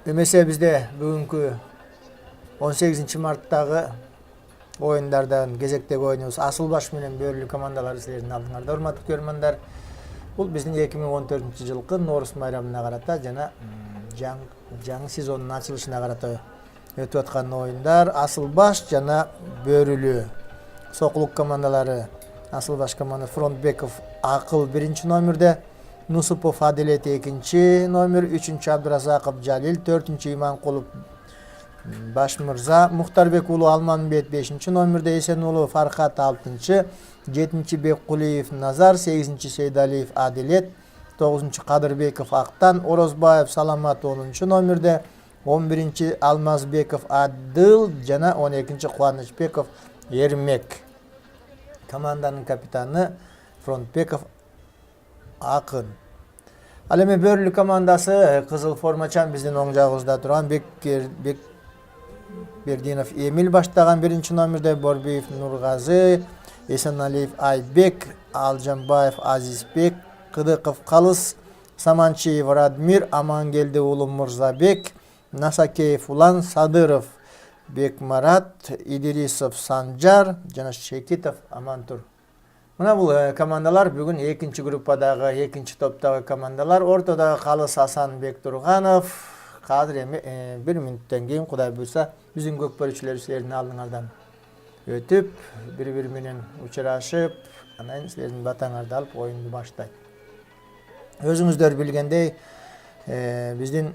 Эмесе бизде бүгүнкү 18 марттагы оюндардан кезектеги оюнубуз Асылбаш менен Бөрүлүү командалары силердин алдыңарда, урматтуу көрөрмандар. Бул биздин 2014-жылкы Норус майрамына карата жана жаңы сезондун ачылышына карата өтүп аткан оюндар. Асылбаш жана Бөрүлүү Сокулук командалары. Асылбаш команда Фронтбеков Акыл 1-номерде, Нусупов Адилет 2-номер, 3-чү Абдыразаков Жалил, 4-чү Иманкулов Башмырза, Мухтарбек уулу Алманбет 5-номерде, Эсенуулу Фархат 6-чы, 7-чи Беккулиев Назар, 8-чи Сейдалиев Адилет, 9-чу Кадырбеков Актан, Орозбаев Саламат 10-номерде, 11-чи Алмазбеков Адыл жана 12-чи Кубанычбеков Ермек. Команданын капитаны Фронтбеков Акын. Ал эми Бөрүлүү командасы кызыл формачан биздин оң жагыбызда турган Бердинов Эмил баштаган 1-номерде, Борбиев Нургазы, Эсеналиев Айбек, Алжанбаев Азизбек, Кыдыков Калыс, Саманчиев Радмир, Амангелди уулу Мурзабек, Насакеев Улан, Садыров Бекмарат, Идирисов Санжар жана Шекитов Амантур. Мына бул командалар бүгүн 2-чи группадагы, 2-чи топтогу командалар. Ортодогу Калыс Асан Бектурганов. Азыр эми 1 мүнөттөн кийин Кудай буйрса биздин көкпөрүүчүлөр силердин алдыңардан өтүп, бири-бири менен учурашып, анан силердин батаңарды алып оюнду баштайт. Өзүңүздөр билгендей, биздин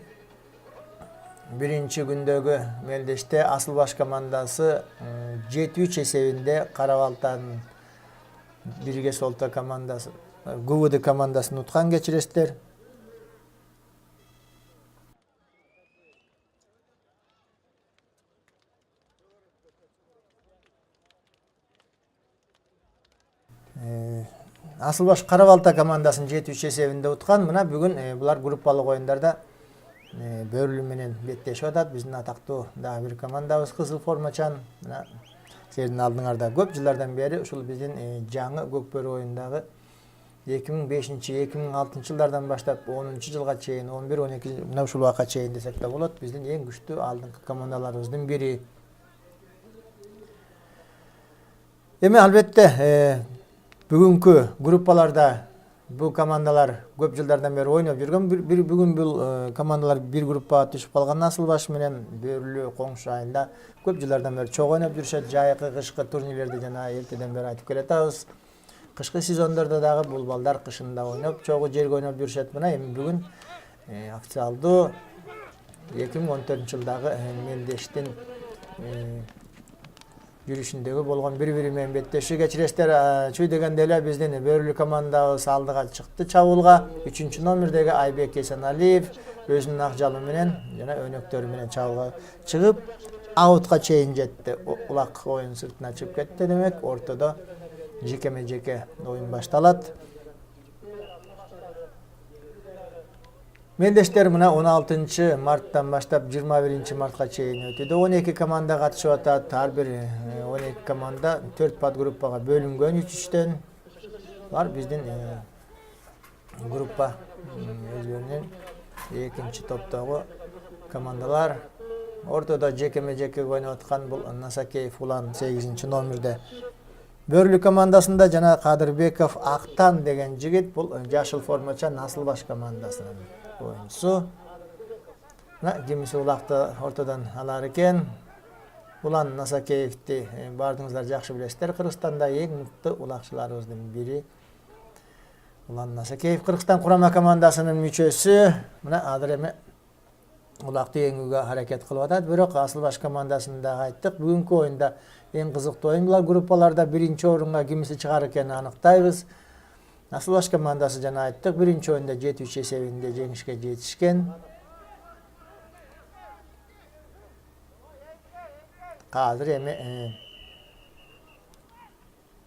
биринчи күндөгү мелдеште Асылбаш командасы 7-3 эсебинде Карабалтанын Бирге Солто командасы, ГУВД командасын уткан кечиресиздер. Асылбаш Карабалта командасын 7-3 эсебинде уткан. Мына бүгүн булар группалык оюндарда Бөрүлүү менен беттешип атат. Биздин атактуу дагы бир командабыз кызыл формачан. Мына силердин алдыңарда көп жылдардан бери ушул биздин жаңы көкбөрү оюндагы 2005-2006 жылдардан баштап 10-жылга чейин, 11-12 мына ушул убакка чейин десек да болот, биздин эң күчтүү алдыңкы командаларыбыздын бири. Эми албетте бүгүнкү группаларда бул командалар көп жылдардан бери ойноп жүргөн. Бүгүн бул командалар бир группага түшүп калган. Асылбаш менен Бөрүлүү коңшу айында көп жылдардан бери чогуу ойноп жүрүшөт. Жайкы, кышкы турнирлерде жана элтеден бери айтып келатабыз. Кышкы сезондордо дагы бул балдар кышында ойноп, чогуу жерге ойноп жүрүшөт. Мына эми бүгүн официалдуу 2014-жылдагы мелдештин жүрүшүндөгү болгон бири-бири менен беттешүү кечиресиздер. Чүй дегенде эле биздин Бөрүлүү командабыз алдыга чыкты чабуулга. 3-номердеги Айбек Эсеналиев өзүнүн ак жалы менен жана өнөктөрү менен чабуулга чыгып, аутка чейин жетти. Улак оюн сыртына чыгып кетти демек. Ортодо жекеме-жеке оюн башталат. Мелдештер мына 16 марттан баштап 21 мартка чейин өтүүдө. 12 команда катышып атат. Ар бир 12 команда 4 подгруппага бөлүнгөн 3-3төн. Бар биздин группа өзүнүн 2-чи топтогу командалар. Ортодо жекеме-жеке ойноп аткан бул Насакеев Улан 8-номерде. Бөрүлүү командасында жана Кадырбеков Актан деген жигит бул жашыл формачан Асылбаш командасынын оюнчусу. Мына кимиси улакты ортодон алар экен. Улан Насакеевди бардыңыздар жакшы билесиздер. Кыргызстанда эң мыкты улакчыларыбыздын бири. Улан Насакеев Кыргызстан курама командасынын мүчөсү. Мына азыр эми улакты эңүүгө аракет кылып атат. Бирок Асылбаш командасында айттык, бүгүнкү оюнда эң кызыктуу оюн булар. Группаларда биринчи орунга кимиси чыгар экенин аныктайбыз. Асылбаш командасы жана айттык, биринчи оюнда 7-3 эсебинде жеңишке жетишкен. Азыр эми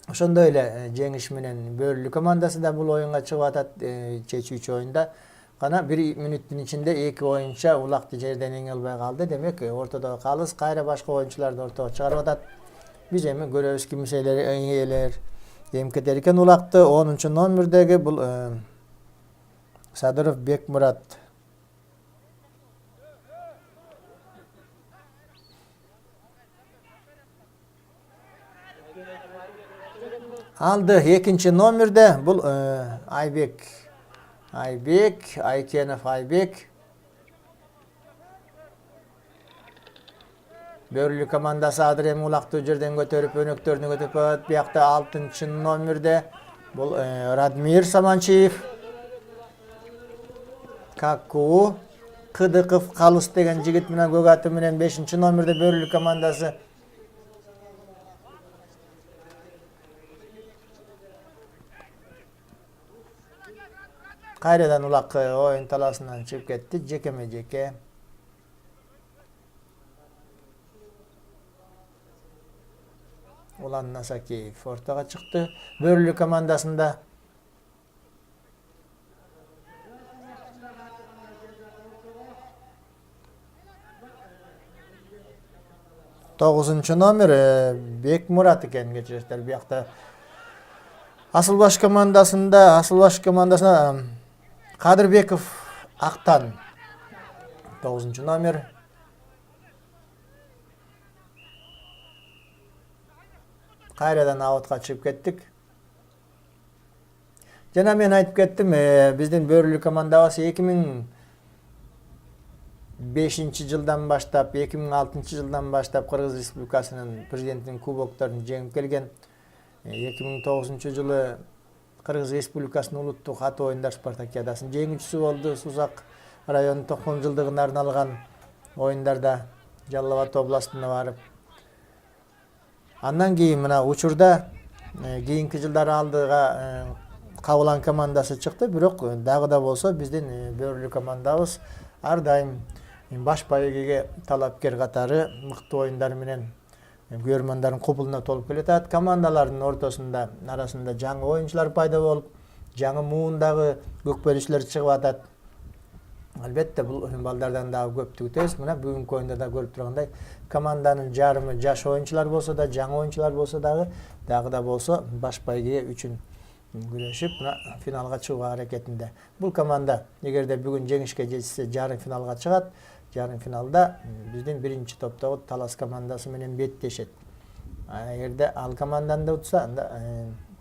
ошондой эле жеңиш менен Бөрүлүү командасы да бул оюнга чыгып атат. Чечүүчү оюнда гана 1 мүнөттүн ичинде 2 оюнча улакты жерден эңе албай калды. Демек, ортодо Калыс кайра башка оюнчуларды ортого чыгарып атат. Биз эми көрөбүз кимселер эңелер эмкетер экен улакты. 10-номердеги бул Садыров Бекмурат Aldı ikinci номерде бұл Айбек. Айкенов Айбек. Бөрлі командасы адыр эми улақты жерден көтөрүп, өнөктөрүнү көтөрүп, биякта 6 номерде бұл Радмир Саманчиев. Каку Кыдыков Калыс деген жигит менен көк аты менен 5 номерде Бөрлі командасы. Кайрадан улак ойын таласынан чыгып кетти, жекеме-жеке. Улан Насакеев ортага чыкты. Бөрлі командасында. Тогузунчу номер Бекмурат экен кечириштер. Биякта Асылбаш командасына Кадырбеков Актан 9 номер. Кайрадан аутка чыгып кеттик. Жана мен айтып кеттим, биздин Бөрлү командабыз 2005 жылдан баштап, 2006 жылдан баштап Кыргыз Республикасынын президентинин кубокторун жеңип келген. 2009 жылы Кыргыз Республикасынын улуттук ат оюндар спартакиадасын жеңүүчүсү болду. Сузак районунун 90 жылдыгына арналган оюндарда Жалал Абад областына барып. Андан кийин мына учурда кийинки жылдары алдыга Кабылан командасы чыкты, бирок дагы да болсо биздин Бөрлү командабыз ар дайым баш байгеге талапкер катары мыкты оюндар менен көрөрмандардын кубулуна толуп келатат. Командалардын ортосунда арасында жаңы оюнчулар пайда болуп, жаңы муундагы көкбөрүчүлөр чыгып атат. Албетте бул балдардан дагы көптү күтөбүз. Мына бүгүнкү оюнда да көрүп тургандай, команданын жарымы жаш оюнчулар болсо да, жаңы оюнчулар болсо дагы да болсо баш байге үчүн күрөшүп, мына финалга чыгууга аракетинде. Бул команда эгерде бүгүн жеңишке жетсе, жарым финалга чыгат. Жарым финалда биздин биринчи топтогу Талас командасы менен беттешет. Эгерде ал команданы да утса, анда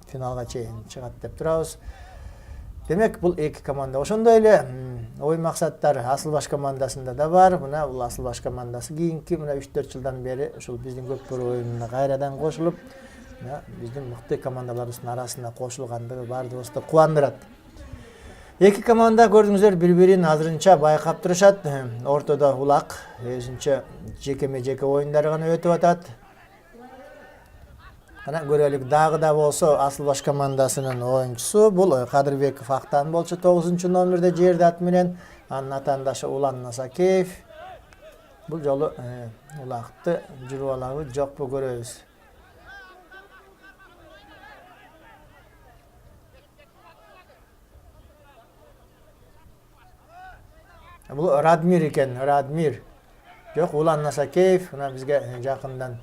финалга чейин чыгат деп турабыз. Демек, бул эки команда. Ошондой эле ой максаттар Асылбаш командасында да бар. Мына бул Асылбаш командасы кийинки мына 3-4 жылдан бери ушул биздин көкбөрү оюнуна кайрадан кошулуп, биздин мыкты командаларыбыздын арасына кошулгандыгы баардыгыбызды кубандырат. Эки команда көрдүңүздөр бири-бирин азырынча байкап турушат. Ортодо улак өзүнчө жекеме-жеке оюндар гана өтүп атат. Ана көрөлүк, дагы да болсо Асылбаш командасынын оюнчусу бул Кадырбеков Актан болчу 9 номерде жерди ат менен. Анын атаандашы Улан Насакеев. Бул жолу улакты жүрүп алабы, жокпу көрөбүз. Бул Радмир экен, Радмир. Жок, Улан Насакеев, мына бизге жакындан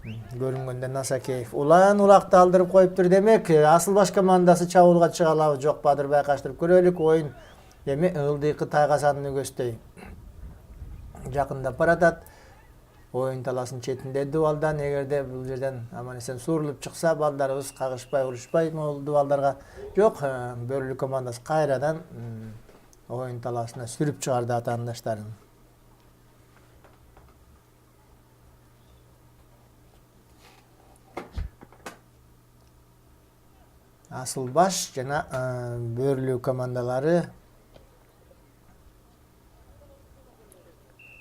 көрүнгөндө Насакеев. Улан улакты алдырып коюптур. Демек, Асылбаш командасы чабуулга чыга алабы, жокпу, азыр байкаштырып көрөлүк. Оюн эми ылдыйкы тайгасанын өгөстөй жакындап баратат. Оюн таласынын четинде дубалдан, эгерде бул жерден аман-эсен сурулуп чыкса, балдарыбыз кагышпай, урушпай бул дубалдарга. Жок, Бөрлү командасы кайрадан оюн таласына сүрүп чыгарды атаандаштарын. Асылбаш жана Бөрлү командалары.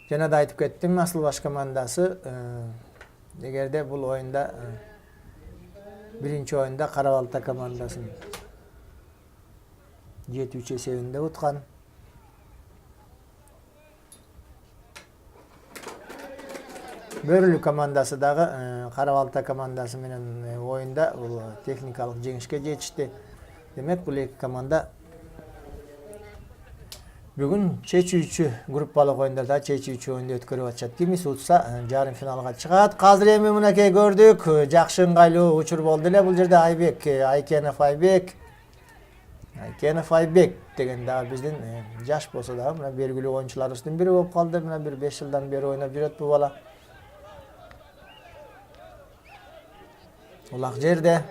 Жана да айтып кеттим, Асылбаш командасы эгерде бул оюнда биринчи оюнда Карабалта командасын 7-3 эсебинде уткан. Бөрлү командасы дагы Карабалта командасы менен оюнда бул техникалык жеңишке жетишти. Демек, бул эки команда бүгүн чечүүчү группалык оюндарда чечүүчү оюнду өткөрүп атышат. Кимиси утса, жарым финалга чыгат. Азыр эми мынакей көрдүк, жакшы ыңгайлуу учур болду эле бул жерде. Айкенов Айбек деген дагы биздин жаш болсо дагы мына белгилүү оюнчуларыбыздын бири болуп калды. Мына бир 5 жылдан бери ойноп жүрөт бул бала. Улак жерде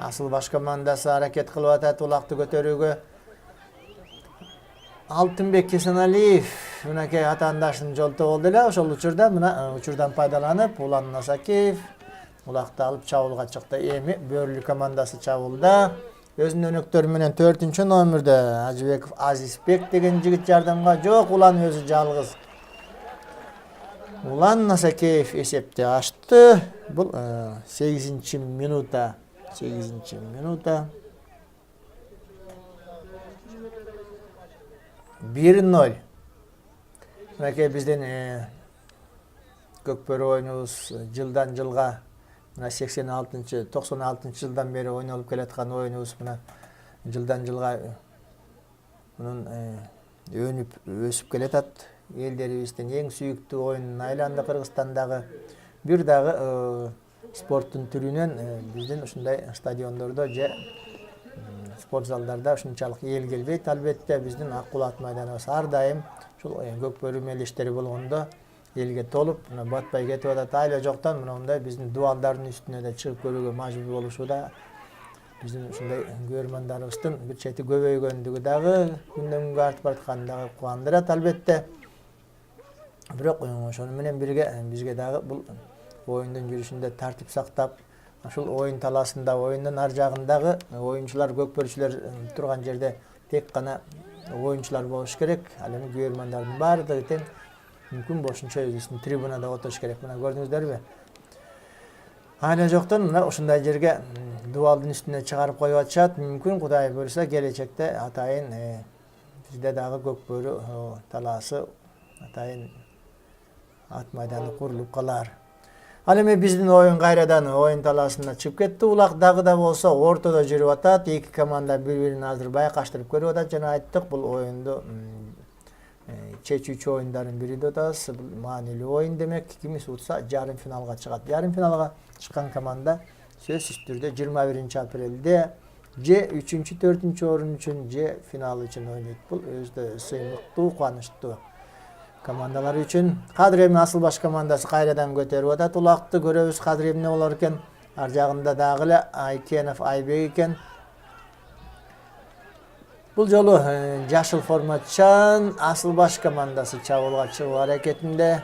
Асыл баш командасы аракет кылып атат улакты көтөрүүгө. Алтынбек Кесеналиев мынакей атаандашын жолто болду эле. Ошол учурда мына учурдан пайдаланып Улан Насакеев улакты алып чабуулга чыкты. Эми Бөрлү командасы чабуулда өзүнүн өнөктөрү менен 4-номерде Ажыбеков Азизбек деген жигит жардамга. Жок, Улан өзү жалгыз. Улан Насакеев эсепти ачты. Бул 8-минутта. 8-минутта. 1-0. Мынакей биздин көкбөрү оюнубуз жылдан жылга мына 96 жылдан бери ойнолуп келаткан оюнубуз мына жылдан жылга мунун өнүп өсүп келатат. Элдерибиздин эң сүйүктүү оюнуна айланды Кыргызстандагы. Бир дагы спорттун түрүнөн биздин ушундай стадиондордо же спорт залдарда ушунчалык эл келбейт. Албетте биздин Аккулат майданыбыз ар дайым ушул көкбөрү мелиштери болгондо элге толуп, батпай кетип атат. Айла жоктон мындай биздин дубалдардын үстүнө да чыгып көрүүгө мажбур болушууда. Биздин ушундай көрөрмандарыбыздын бир чети көбөйгөндүгү дагы күндөн күнгө артып баратканы дагы кубандырат албетте. Бирок ошону менен бирге бизге дагы бул оюндун жүрүшүндө тартип сактап, ушул оюн талаасында, оюндун ар жагындагы оюнчулар, көкбөрчүлөр турган жерде тек гана оюнчулар болуш керек. Ал эми көрөрмандардын баардыгы тең мүмкүн болушунча өзүбүздүн трибунада отуруш керек. Мына көрдүңүздөрбү? Айла жоктон мына ушундай жерге дубалдын үстүнө чыгарып коюп атышат. Мүмкүн Кудай буйруса келечекте атайын бизде дагы көкбөрү талаасы атайын ат майданы курулуп калар. Ал эми биздин оюн кайрадан оюн талаасына чыгып кетти. Улак дагы да болсо ортодо жүрүп атат. Эки команда бири-бирин азыр байкаштырып көрүп атат. Жана айттык, бул оюнду чечүүчү оюндардын бири деп атабыз. Бул маанилүү оюн демек. Кимис утса жарым финалга чыгат. Жарым финалга чыккан команда сөзсүз түрдө 21-апрелде же 3-4 орун үчүн же финал үчүн ойнойт. Бул өзү сыймыктуу, кубанычтуу командалар үчүн. Кадыр эми Асыл баш командасы кайрадан көтөрүп атат. Улакты көрөбүз, кадыр эмне болор экен. Ар жагында дагы эле Айкенов Айбек экен. Бул жолу жашыл формачан Асыл баш командасы чабуулга чыгуу аракетинде.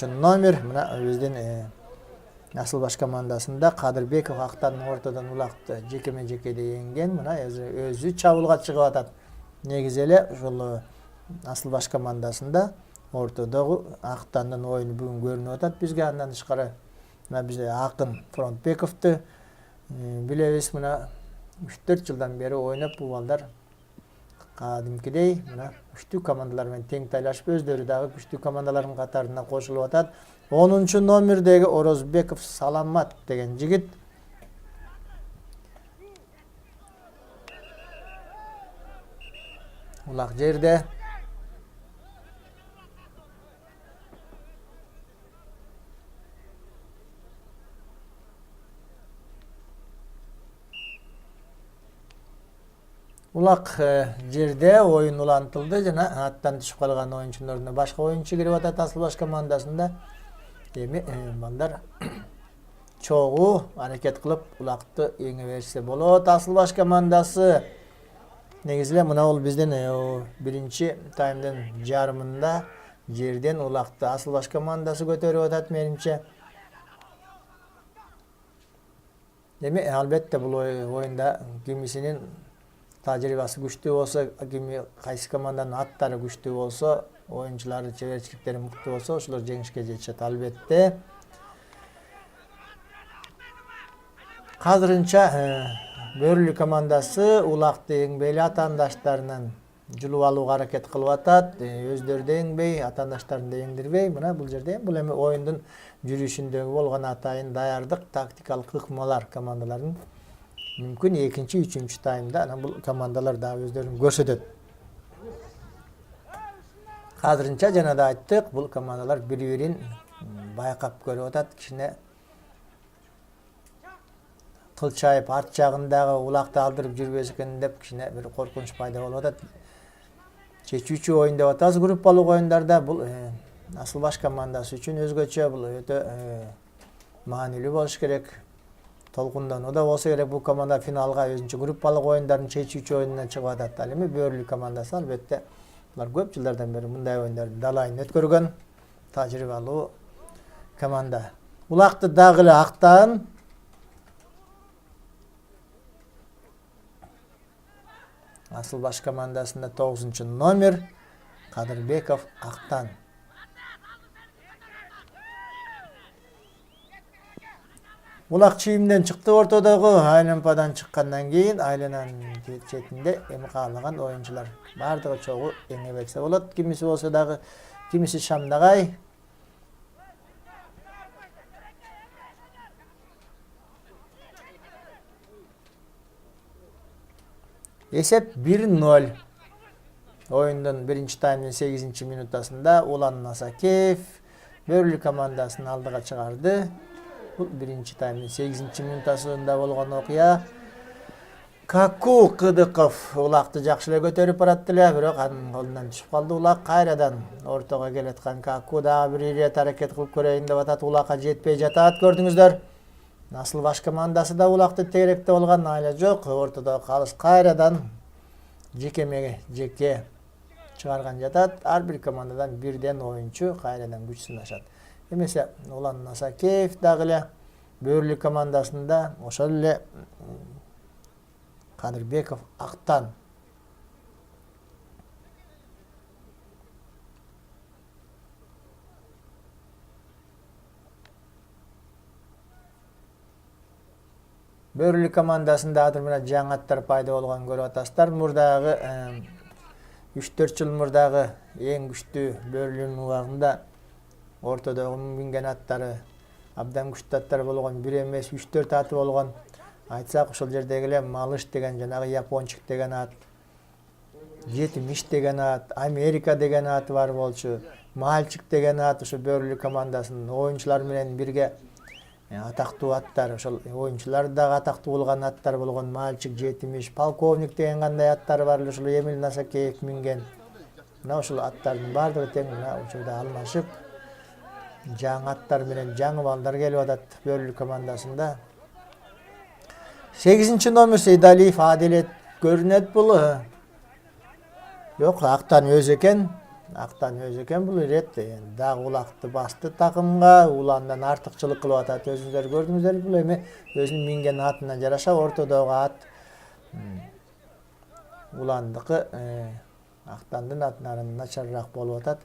Номер мына биздин Асыл баш командасында Кадырбеков актан ортодон улакты жекеме-жекеде еңген. Мына өзү чабуулга чыгып атат. Негизи эле ушул Асыл баш командасында ортодогу актандын оюну бүгүн көрүнүп атат бизге. Андан тышкары мына бизде Акын Фронтбековду билебиз. Мына 3-4 жылдан бери ойноп бул балдар кадимкидей мына күчтүү командалар менен тең тайлашып, өздөрү дагы күчтүү командалардын катарына кошулуп атат. 10-номердеги Орозбеков Саламат деген жигит улак жерде. Улак жерде оюн улантылды. Жана аттан түшүп калган оюнчулардын башка оюнчу кирип атат Асыл баш командасында. Эми балдар чогуу аракет кылып улакты эңе берсе болот. Асыл баш командасы негизи эле мына бул биздин биринчи таймдын жарымында жерден улакты Асыл баш командасы көтөрүп атат менимче. Эми албетте бул оюнда кимисинин тажрыйбасы күчтүү болсо, кайсы команданын аттары күчтүү болсо, оюнчулары чеберчиликтери мыкты болсо, ошолор жеңишке жетишет албетте. Азырынча Бөрлү командасы улакты эңбей атаандаштарынан жулуп алууга аракет кылып атат. Өздөрү да эңбей, атаандаштарын да эңдирбей. Мына бул жерде бул эми оюндун жүрүшүндөгү болгон атайын даярдык, тактикалык ыкмалар командалардын. Мүмкүн 2-3 таймда анан бул командалар да өздөрүн көрсөтөт. Азырынча жана да айттык, бул командалар бири-бирин байкап көрүп атат. Кичине кылчайып арт жагындагы улакты алдырып жүрбөс экен деп кичине бир коркунуч пайда болуп атат. Чечүүчү оюн деп атабыз группалык оюндарда. Бул Asıl baş komandası üçün özgöçө бул өтө маанилүү болуш керек. Толкундануу да болсо керек. Бул команда финалга өзүнчө группалык оюндардын чечүүчү оюнуна чыгып атат. Ал эми Бөрлү командасы албетте булар көп жылдардан бери мындай оюндардын далайын өткөргөн тажрыйбалуу команда. Улакты дагы эле Актан Асыл баш командасында 9-номер Кадырбеков Актан. Улак чийимден чыкты ортодогу, айланпадан чыккандан кийин айлананын четинде эми каалаган оюнчулар бардыгы чогуу эңе берсе болот. Кимиси болсо дагы, кимиси Шамдагай. Эсеп 1-0. Оюндун биринчи таймдын 8-минутасында Улан Насакеев Бөрлү командасын алдыга чыгарды. Бул биринчи таймдын 8-минутасында болгон окуя. Каку Кыдыков улакты жакшы эле көтөрүп барат эле, бирок анын колунан түшүп калды. Улак кайрадан ортого келаткан Каку дагы бир ирет аракет кылып көрөйүн деп атат. Улакка жетпей жатат, көрдүңүздөр. Асыл баш командасы да улакты тегеректе болгон айла жок. Ортодо калыс кайрадан жеке чыгарган жатат. Ар бир командадан бирден оюнчу кайрадан күч сынашат. Эмесе Улан Насакеев дагы эле Бөрлү командасында ошол эле Кадырбеков Актан. Бөрлү командасында азыр мына жаңы аттар пайда болгон көрүп атасыздар. Мурдагы 3-4 жыл мурдагы эң күчтүү Бөрлүнүн убагында ортодогу минген аттары абдан күчтүү аттар болгон, бир эмес 3-4 аты болгон. Айтсак ошол жердеги эле Малыш деген жанагы япончук деген ат, Жетимиш деген ат, Америка деген аты бар болчу, Мальчик деген ат ошо Бөрлү командасынын оюнчулары менен бирге атактуу аттар. Ошол оюнчулар дагы атактуу болгон аттар болгон. Мальчик, Жетимиш, Полковник деген кандай аттары бар эле ошол Эмил Насакеев минген. Мына ошол аттардын бардыгы тең мына учурда алмашып жаңы аттар менен жаңы балдар келип атат Бөрлү командасында. 8-номер Сейдалиев Адилет көрүнөт бул. Жок, Актан өзү экен. Актан өзү экен бул ирет. Дагы улакты басты такымга, уландан артыкчылык кылып атат. Өзүңүздөр көрдүңүздөр, бул эми өзүнүн минген атына жараша ортодогу ат уландыкы Актандын атынан начарыраак болуп атат.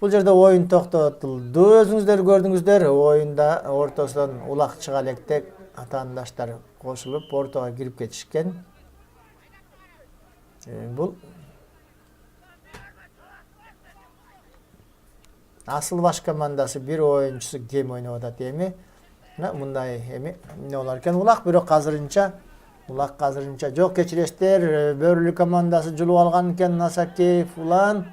Бул жерде оюн токтотулду. Өзүңүздөр көрдүңүздөр, оюнда ортосунан улак чыга электе атаандаштар кошулуп ортого кирип кетишкен. Бул Асыл баш командасы бир оюнчусу кем ойноп атат эми. Мындай эми эмне болар экен? Улак бирок азырынча жок, кечиресиздер. Бөрлү командасы жулуп алган экен. Насакеев Улан.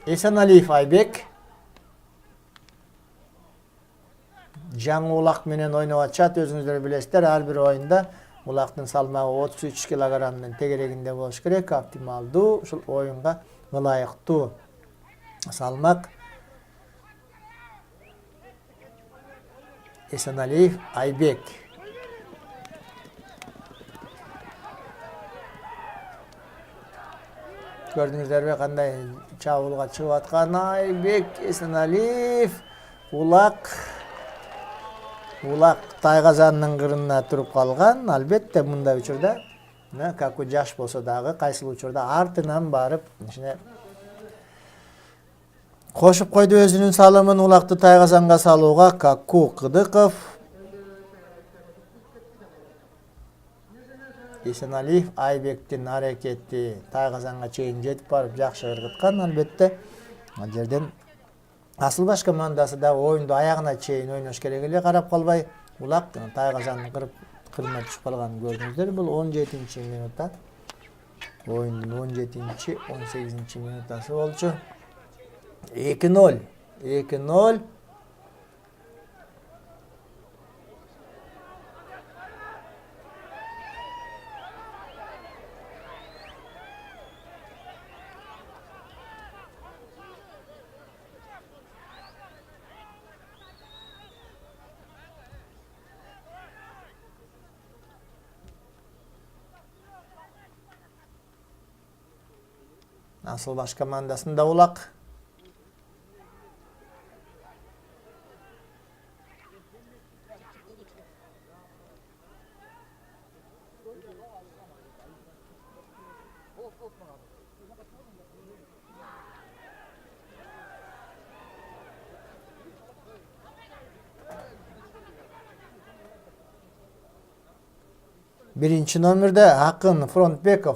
Эсеналиев Айбек. Жаңы улак менен ойноп атышат, өзүңүздөр билесиздер. Ар бир оюнда улактын салмагы 33 килограммдын тегерегинде болуш керек. Оптималдуу, ушул оюнга ылайыктуу салмак. Эсеналиев Айбек. Көрдүңүздөрбү кандай чабуулга чыгып аткан Айбек, Эсеналиев, улак тайгазанынын кырына туруп калган. Албетте мындай учурда Каку жаш болсо дагы кайсыл учурда артынан барып кошуп койду өзүнүн салымын улакты тайгазанга салууга. Каку Кыдыков, Эсеналиев Айбектин аракети тайгазанга чейин жетип барып жакшы ыргыткан. Албетте ал жерден Асыл баш командасы да оюнду аягына чейин ойнош керек эле, карап калбай. Улак тайгазанын кырына түшүп калганын көрдүңүздөр. Бул 17-минутта. Оюндун 17-18-минутасы болчу. 2-0. Asılbaş komandasında Ulak. Birinci nomerde Akın Frontbekov.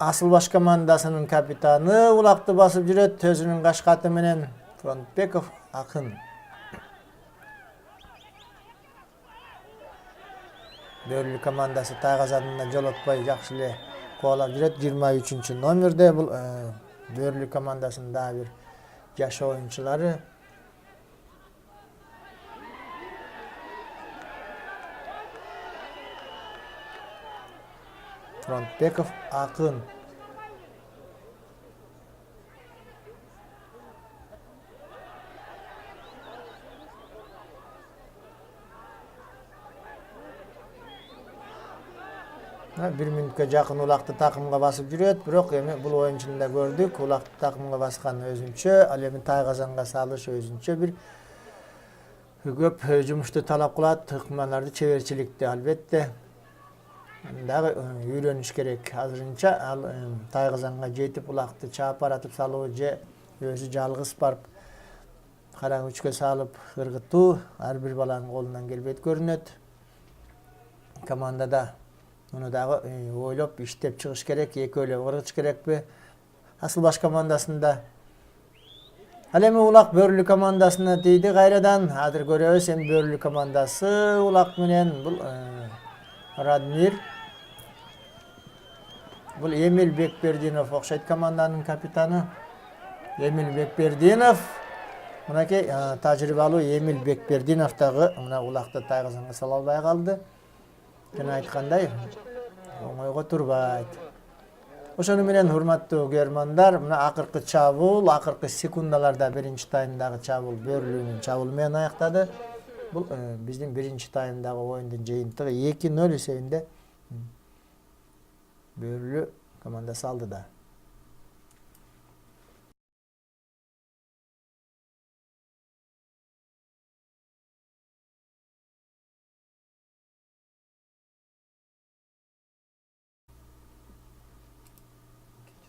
Asılbaş komandasının kapitanı Ulakты basıp жүрөт өзүнүн кашкаты менен. Frontbekov Akın. Börlü komandası Tayгазанына жолотпой жакшы эле кубалап жүрөт. 23 номерде бул Börlü komandasынын дагы бир жаш оюнчулары. Frontbekov Akın. Bir minutка жакын Ulakты takımga basıp жүрөt, бирок эми бул оюнчуну да көрдүк. Ulakты takımга баскан өзүнчө, ал эми Тайгазанга салыш өзүнчө бир көп жумушту талап кылат, ыкмаларды, чеберчиликти албетте. Дагы үйрөнүш керек. Азырынча ал Тайгазанга жетип Ulakты чаап баратып салуу же өзү жалгыз барып кара күчкө салып ыргытуу ар бир баланын колунан келбейт көрүнөт. Командада муну дагы ойлоп иштеп чыгыш керек, экөөлөп ыргытыш керекпи? Асылбаш командасында ал эми Улак Бөрүлү командасына тийди кайрадан. Азыр көрөбүз эми Бөрүлү командасы Улак менен бул Радмир. Бул Эмил Бекбердинов окшойт команданын капитаны. Эмил Бекбердинов. Мынакей тажрыйбалуу Эмил Бекбердинов дагы мына Улакты Тайгазанга сала албай калды. Жана айткандай, оңойго турбайт. Ошону менен урматтуу көрөрмандар, мына акыркы чабуул, акыркы секундаларда биринчи таймдагы чабуул Бөрүлүнүн чабуулу менен аяктады. Бул биздин биринчи таймдагы оюндун жыйынтыгы 2-0 эсебинде Бөрүлү командасы алды да.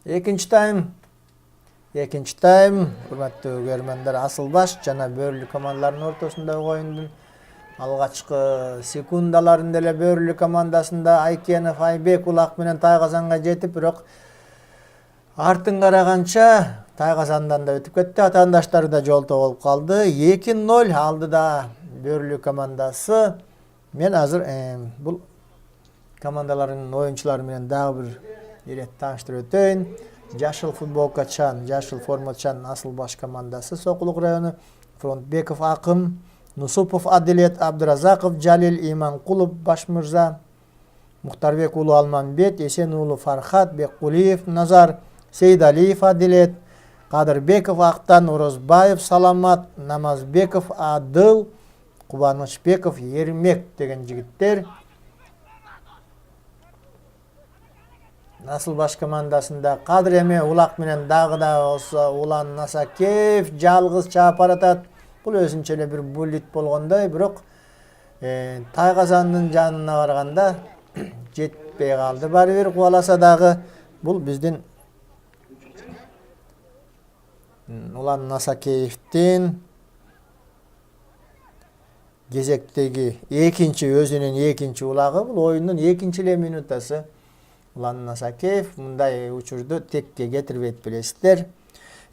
Экинчи тайм, урматтуу көрөрмандар, Асылбаш жана Бөрүлү командаларынын ортосундагы оюндун алгачкы секундаларында эле Бөрүлү командасында Айкенов, Айбек Улак менен Тайгазанга жетип, бирок артын караганча Тайгазандан да өтүп кетти. Атаандаштары да жолто болуп калды. 2-0 алды да Бөрүлү командасы. Мен азыр бул командаларынын оюнчулары менен дагы бир ирет тааныштырып өтөйүн. Жашыл футболкачан, жашыл формачан Асылбаш командасы Сокулук району. Фронтбеков Акын, Нусупов Адилет, Абдыразаков Жалил, Иманкулов Башмырза, Мухтарбек уулу Алманбет, Эсен уулу Фархат, Беккулиев Назар, Сейдалиев Адилет, Кадырбеков Актан, Орозбаев Саламат, Намазбеков Адыл, Кубанычбеков Ермек деген жигиттер. Асылбаш командасында Кадыр эми Улак менен дагы да болсо Улан Насакеев жалгыз чаап баратат. Бул өзүнчө эле бир буллит болгондой, бирок Тайгазандын жанына барганда жетпей калды. Баары бир кубаласа дагы бул биздин Улан Насакеевдин кезектеги өзүнүн экинчи улагы. Бул оюндун экинчи эле минутасы. Улан Насакеев мындай учурду текке кетирбейт, билесиздер.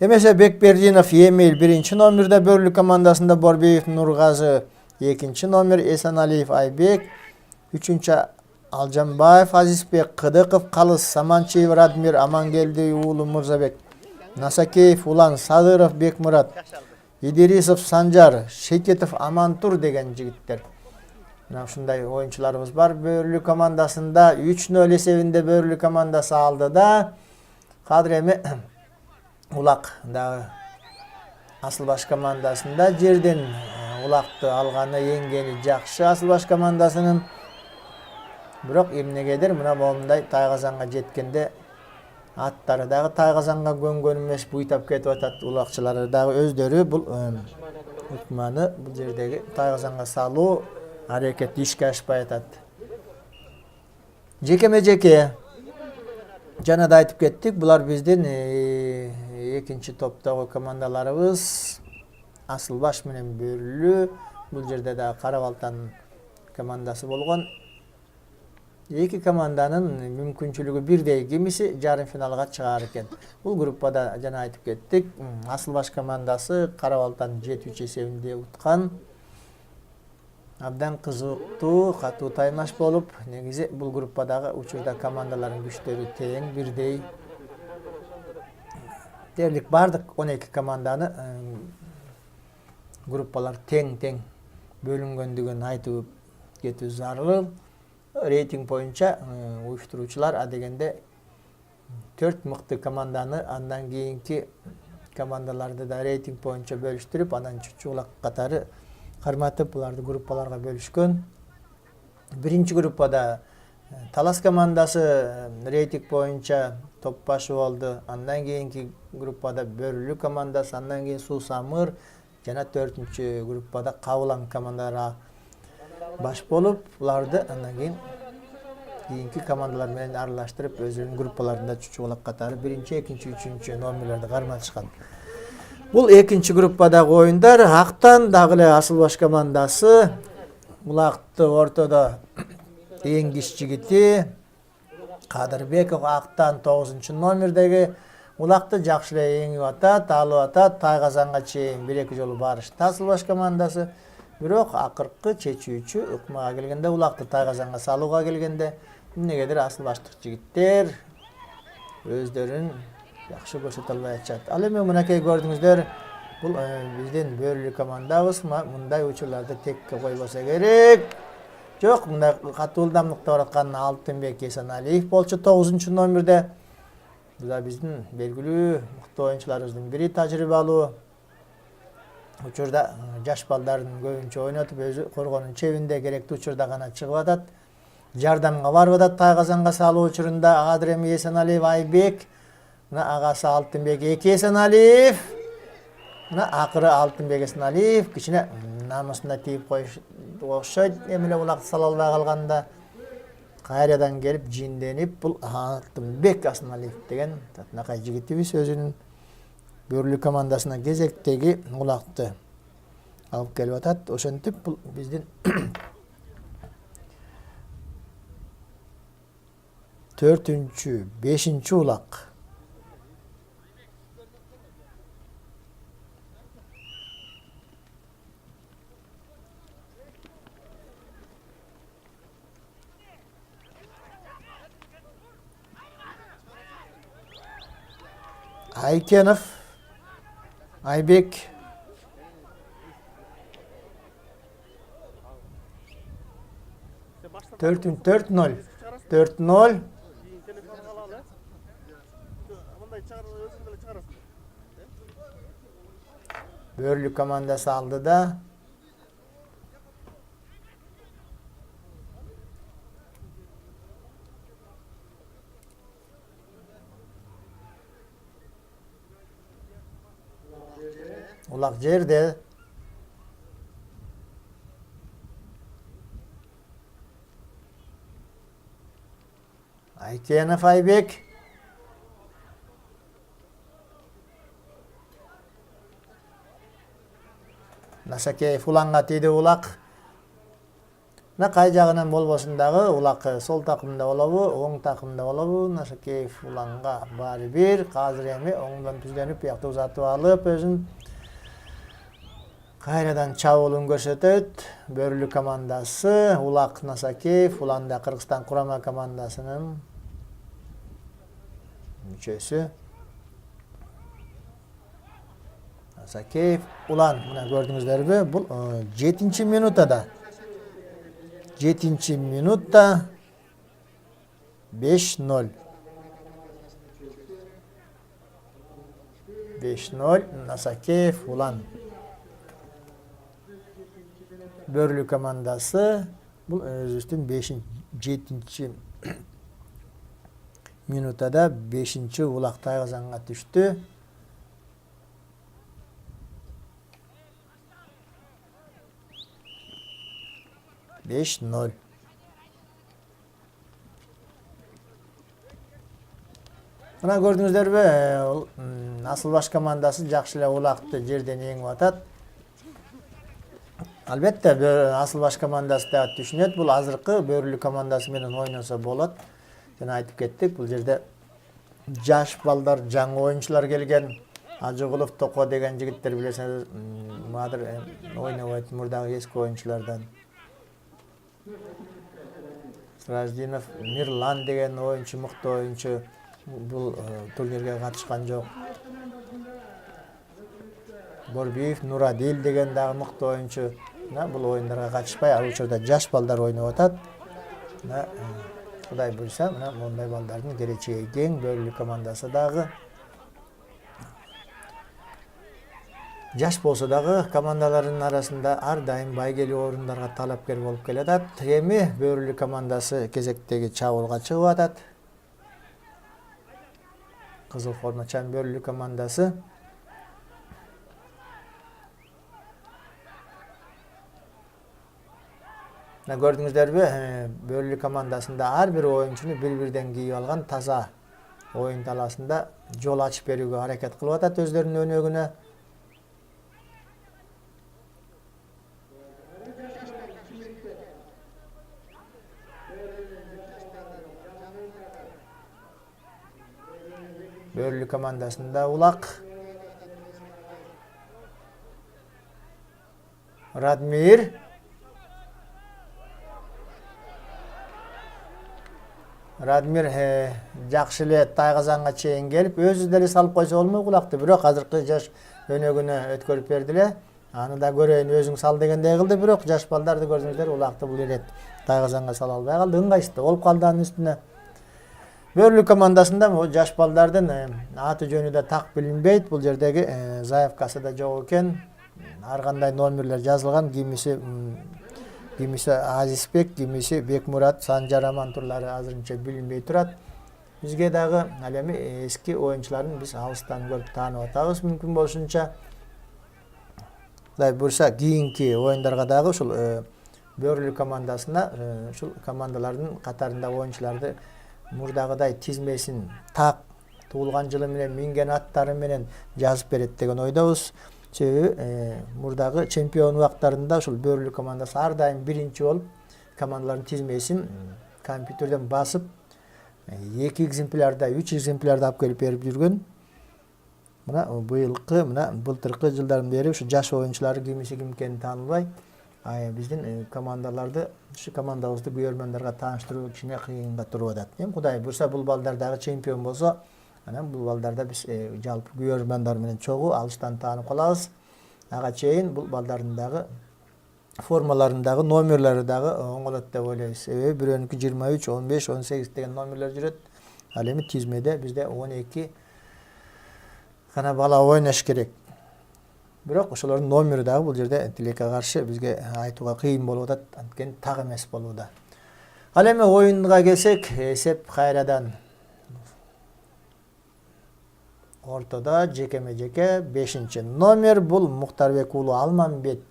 Эмесе Бекбердинов Эмил биринчи номерде Бөрүлү командасында, Борбеев Нургазы экинчи номер, Эсеналиев Айбек, үчүнчү Алжанбаев Азизбек, Кыдыков Калыс, Саманчиев Радмир, Амангелди уулу Мырзабек, Насакеев Улан, Садыров Бекмурат, Идирисов Санжар, Шекетов Амантур деген жигиттер. Мына ушундай оюнчуларыбыз бар. Бөрүлү командасында 3-0 эсебинде Бөрүлү командасы алды да. Кадыр эми Улак дагы Асылбаш командасында жерден Улакты алганы, эңгени жакшы Асылбаш командасынын. Бирок эмнегедир мына момундай Тайгазанга жеткенде Аттары дагы Тайгазанга көнгөн эмес, буйтап кетип атат. Улакчылары дагы өздөрү бул ыкманы бул жердеги Тайгазанга салуу аракети ишке ашпай атат. Жекеме-жеке жана да айтып кеттик, булар биздин экинчи топтогу командаларыбыз. Асылбаш менен Бөрлү. Бул жерде да Кара Балтан командасы болгон. Эки команданын мүмкүнчүлүгү бирдей, кимиси жарым финалга чыгаар экен. Бул группада жана айтып кеттик, Асылбаш командасы Кара Балтан 7-3 эсебинде уткан. Абдан кызыктуу, катуу таймаш болуп, негизи бул группадагы учурда командалардын күчтөрү тең, бирдей. Дерлик бардык 12 команданы группалар тең бөлүнгөндүгүн айтып кетүү зарыл. Рейтинг боюнча уюштуруучулар адегенде 4 мыкты команданы, андан кийинки командаларды да рейтинг боюнча бөлүштүрүп, анан чучулак катары карматып буларды группаларга бөлүшкөн. Биринчи группада Талас командасы рейтинг боюнча топ башы болду. Андан кийинки группада Бөрлү командасы, андан кийин Суу Самыр жана 4-чү группада Кабылан командалары баш болуп, буларды андан кийинки командалар менен аралаштырып, өзүнүн группаларында чучулак катары 1-чи, 2-чи, 3-чү номерлерди карматышкан. Бул экинчи группадагы оюндар. Актан дагы эле Асылбаш командасы. Булакты ортодо эң кич жигити Кадырбеков Актан 9-чу номердеги. Улакты жакшы эле эңип атат, алып атат. Тайгазанга чейин 1-2 жолу барышты Асылбаш командасы. Бирок акыркы чечүүчү ыкмага келгенде, улакты Тайгазанга салууга келгенде, эмнегедир Асылбаштык жигиттер өздөрүн жакшы көрсөтө албай атышат. Ал эми мынакей көрдүңүздөр, бул биздин Бөрлү командабыз. Мындай учурларды текке койбосо керек. Жок, мындай катуу ылдамдыкта бараткан Алтынбек Эсеналиев болчу 9-чу номерде. Бул да биздин белгилүү мыкты оюнчуларыбыздын бири, тажрыйбалуу. Учурда жаш балдардын көбүнчө ойнотуп, өзү коргонун чебинде керектүү учурда гана чыгып атат. Жардамга барып атат Тайгазанга салуу учурунда. Азыр эми Эсеналиев Айбек, мына агасы Алтынбек Эсеналиев. Мына акыры Алтынбек Эсеналиев кичине намысына тийип коюш окшойт. Эми эле улакты сала албай калганда кайрадан келип жинденип, бул Алтынбек Эсеналиев деген татынакай жигитибиз өзүнүн Бөрлү командасына кезектеги улакты алып келип атат. Ошентип бул биздин 4-чү, 5-чи улак. Айкенов Айбек. Төрт ноль. Бөрлү командасы алды да. Улак жерде. Айкенов Айбек. Насакеев уланга тийди улак. Кай жагынан болбосун дагы улак сол такымда болобу, оң такымда болобу, Насакеев уланга баары бир. Азыр эми оңдон түздөнүп, биякта узатып алып, өзүн кайрадан чабуулун көрсөтөт. Бөрлү командасы, улак Насакеев, уланда Кыргызстан курама командасынын мүчөсү. Насакеев, улан, мына көрдүңүздөрбү, бул 7-чи минутада. 7-чи минутта 5-0. 5-0 Насакеев, улан. Бөрлү командасы бул өзүбүздүн 7-чи минутада 5-чи улак Тайгазанга түштү. 5-0. Мына көрдүңүздөрбү, Асыл Баш командасы жакшы эле улакты жерден эңип атат. Албетте, Асыл Баш командасы да түшүнөт, бул азыркы Бөрүлү командасы менен ойносо болот. Жана айтып кеттик, бул жерде жаш балдар, жаңы оюнчулар келген. Ажыгулов, Токо деген жигиттер билесиңиз, мадыр ойнобойт, мурдагы эски оюнчулардан. Сраждинов, Мирлан деген оюнчу, мыкты оюнчу. Бул турнирге катышкан жок. Борбиев, Нурадил деген дагы мыкты оюнчу. Бул оюндарга катышпай, ал учурда жаш балдар ойноп атат. Кудай буйрса, мондай балдардын келечеги кең. Бөрүлү командасы дагы жаш болсо дагы командалардын арасында ар дайым байгелүү орундарга талапкер болуп келатат. Эми Бөрүлү командасы кезектеги чабуулга чыгып атат. Кызыл формачан Бөрүлү командасы. Көрдүңүздөрбү, Бөрүлү командасында ар бир оюнчуну бири-бирден кийип алган таза оюн талаасында жол ачып берүүгө аракет кылып атат өздөрүнүн өнөгүнө. Бөрүлү командасында улак Радмир. Радмир жакшы эле Тайгазанга чейин келип, өзү деле салып койсо болмок улакты, бирок азыркы жаш өнөгүнө өткөрүп берди эле. Аны да көрөйүн, өзүң сал дегендей кылды, бирок жаш балдарды көрдүңүздөр, улакты бул ирет Тайгазанга сала албай калды, ыңгайсыздуу болуп калды анын үстүнө. Бөрүлү командасында жаш балдардын аты жөнү да так билинбейт. Бул жердеги заявкасы да жок экен. Ар кандай номерлер жазылган. Кимиси Азизбек, кимиси Бекмурат, Санжараман турлары азырынча билинбей турат. Бизге дагы ал эми эски оюнчуларын биз алыстан көрүп таанып атабыз мүмкүн болушунча. Кудай буйрса, кийинки оюндарга дагы ушул Бөрүлү командасына ушул командалардын катарында оюнчуларды мурдагыдай тизмесин так, туулган жылы менен, минген аттары менен жазып берет деген ойдобуз. Себеби мурдагы чемпион убактарында ушул Бөрүлү командасы ар дайым биринчи болуп, командалардын тизмесин компьютерден басып, 2 экземплярда, 3 экземплярда алып келип берип жүргөн. Мына былтыркы жылдардан бери ушу жаш оюнчулар кимиси ким экени таанылбай, биздин командаларды, ушу командабызды көрөрмандарга тааныштыруу кичине кыйынга туруп атат. Эми Кудай буйрса, бул балдар дагы чемпион болсо, анан бул балдарда биз жалпы көрөрмандар менен чогуу алыстан таанып калабыз. Ага чейин бул балдардын дагы формаларындагы номерлери дагы оңолот деп ойлойбуз. Себеби бирөөнүкү 23, 15, 18 деген номерлер жүрөт. Ал эми тизмеде бизде 12 гана бала ойнош керек. Бирок ошолордун номери дагы бул жерде тилекке каршы бизге айтууга кыйын болуп атат, анткени так эмес болууда. Ал эми оюнга келсек, эсеп кайрадан ортодо жекеме-жеке 5-чи номер бул Муктарбек уулу Алмамбет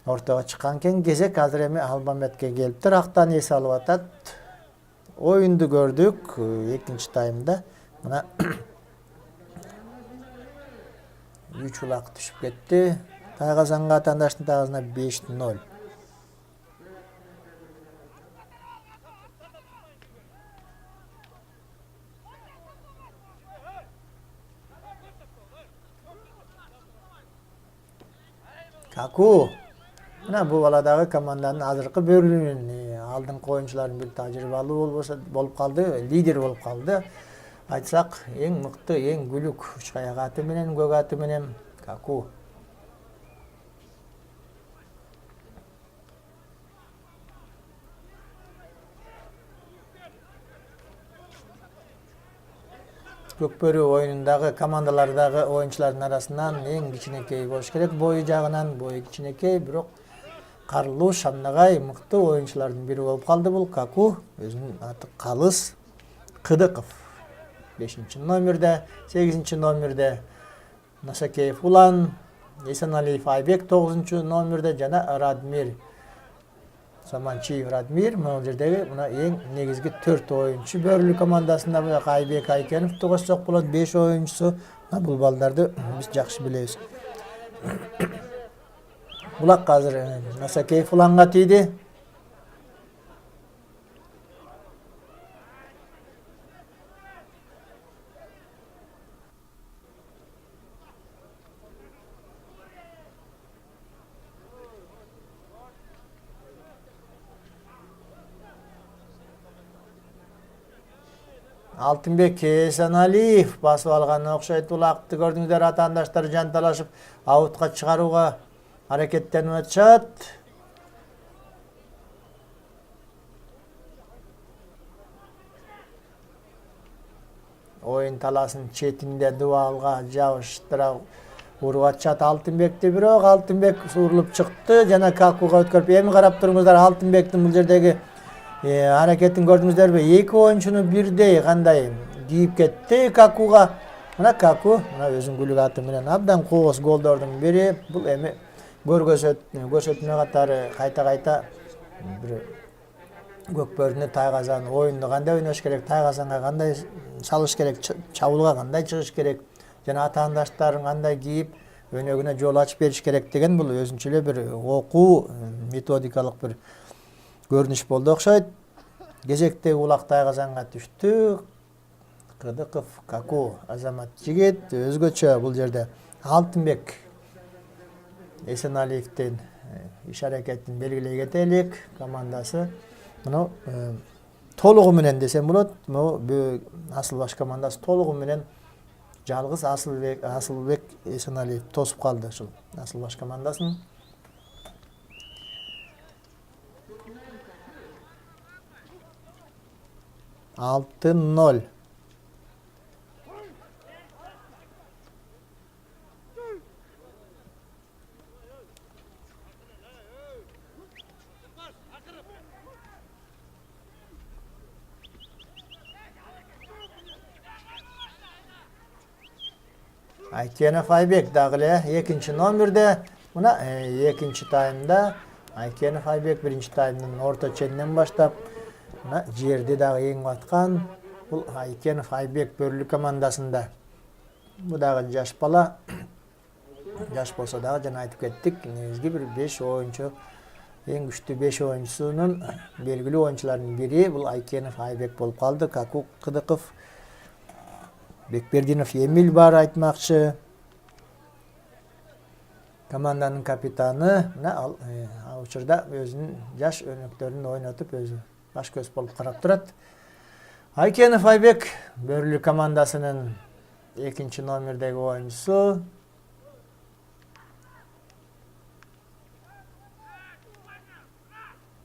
ортого чыккан экен. Кезек азыр эми Алмамбетке келиптир, актан эс алып атат. Оюнду көрдүк экинчи таймда. Мына 3 улак түшүп кетти. Тайгазанга атаандаштын тагысына 5-0. Каку. Мына бул баладагы команданын азыркы Бөрүлүнүн алдыңкы оюнчуларынын бир тажрыйбалуу болуп калды, лидер болуп калды. Айтсак, эң мыкты, эң күлүк уч аяк аты менен, көк аты менен Каку. Көкбөрү оюнундагы командалардагы оюнчулардын арасынан эң кичинекей болуш керек. Бою жагынан бою кичинекей, бирок карлуу, шамнагай, мыкты оюнчулардын бири болуп калды бул Каку. Өзүнүн аты калыс, Kıdıkov 5-ci номерде, 8-ci номерде Насакеев Улан, Есеналиев Айбек 9-cu номерде жана Радмир Саманчиев Радмир. Мына жердеги мына эң негизги 4 оюнчу Бөрлү командасында мына Айбек Айкеновду кошсок болот, 5 оюнчусу. Бул балдарды биз жакшы билебиз. Булак азыр Насакеев Уланга тийди. Алтынбек Есеналиев басып алган окшойт. Улакты көрдүңүздөр, атаандаштар жанталашып аутка чыгарууга аракеттенип атышат. Oyun talasının çetinde dualga jabıştıra urup atышат Алтынбекти, бирок Алтынбек сурулуп чыкты жана Какуга өткөрүп. Эми карап туруңуздар, Алтынбектин бул жердеги аракетин көрдүңүздөрбү? Эки оюнчуну бирдей кандай кийип кетти Какуга. Мына Каку мына өзүнүн күлүк аты менен абдан кооз голдордун бири. Бул эми көрсөтмө катары кайта бир көкбөрүнө тайгазан оюнду кандай ойнош керек, тайгазанга кандай салыш керек, чабуулга кандай чыгыш керек жана атаандаштарын кандай кийип өнөгүнө жол ачып бериш керек деген бул өзүнчө эле бир окуу методикалык бир көрүнүш болду окшойт. Кезектеги улак тайгазанга түштү. Кыдыков, Каку, Азамат жигит өзгөчө бул жерде Алтынбек Есеналиевдин иш аракетин белгилей кетелик. Командасы мына толугу менен десем болот. Мына Асылбаш командасы толугу менен жалгыз Асылбек Есеналиев тосуп калды ушул Асылбаш командасын. Altı nol. Aykenov Aybek dagы эле 2-ci номерде. Мына 2-ci таймда Aykenov Aybek 1-ci таймдын орто ченинен баштап мына жерди дагы эңип аткан. Бул Aykenov Aybek Бөрлү командасында. Бул дагы жаш бала. Жаш болсо дагы жана айтып кеттик, негизги бир 5 оюнчу, эң күчтүү 5 оюнчусунун белгилүү оюнчуларынын бири бул Aykenov Aybek болуп калды. Каку, Кыдыков, Бекбердинов Эмил бар айтмакчы. Команданын капитаны мына ал учурда өзүнүн жаш өнөктөрүн ойнотуп өзү баш көз болуп карап турат. Aykenov Aybek Бөрлү командасынын 2-ci номердеги оюнчусу.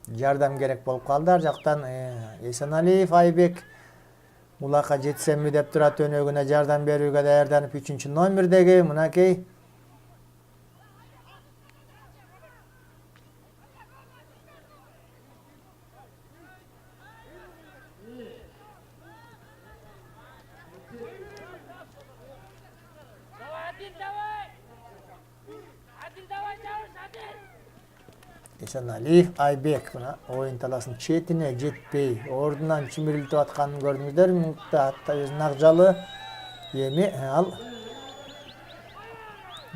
Жардам керек болуп калды. Ар жактан Есеналиев Айбек улакка жетсемби деп турат, өнөгүнө жардам берүүгө даярданып 3-ci номердеги мынакей Есеналиев Айбек мына оюн таласынын четине жетпей ордунан чимирилтип атканын көрдүңүздөр. Мынта атта өзүнүн ак жалы. Эми ал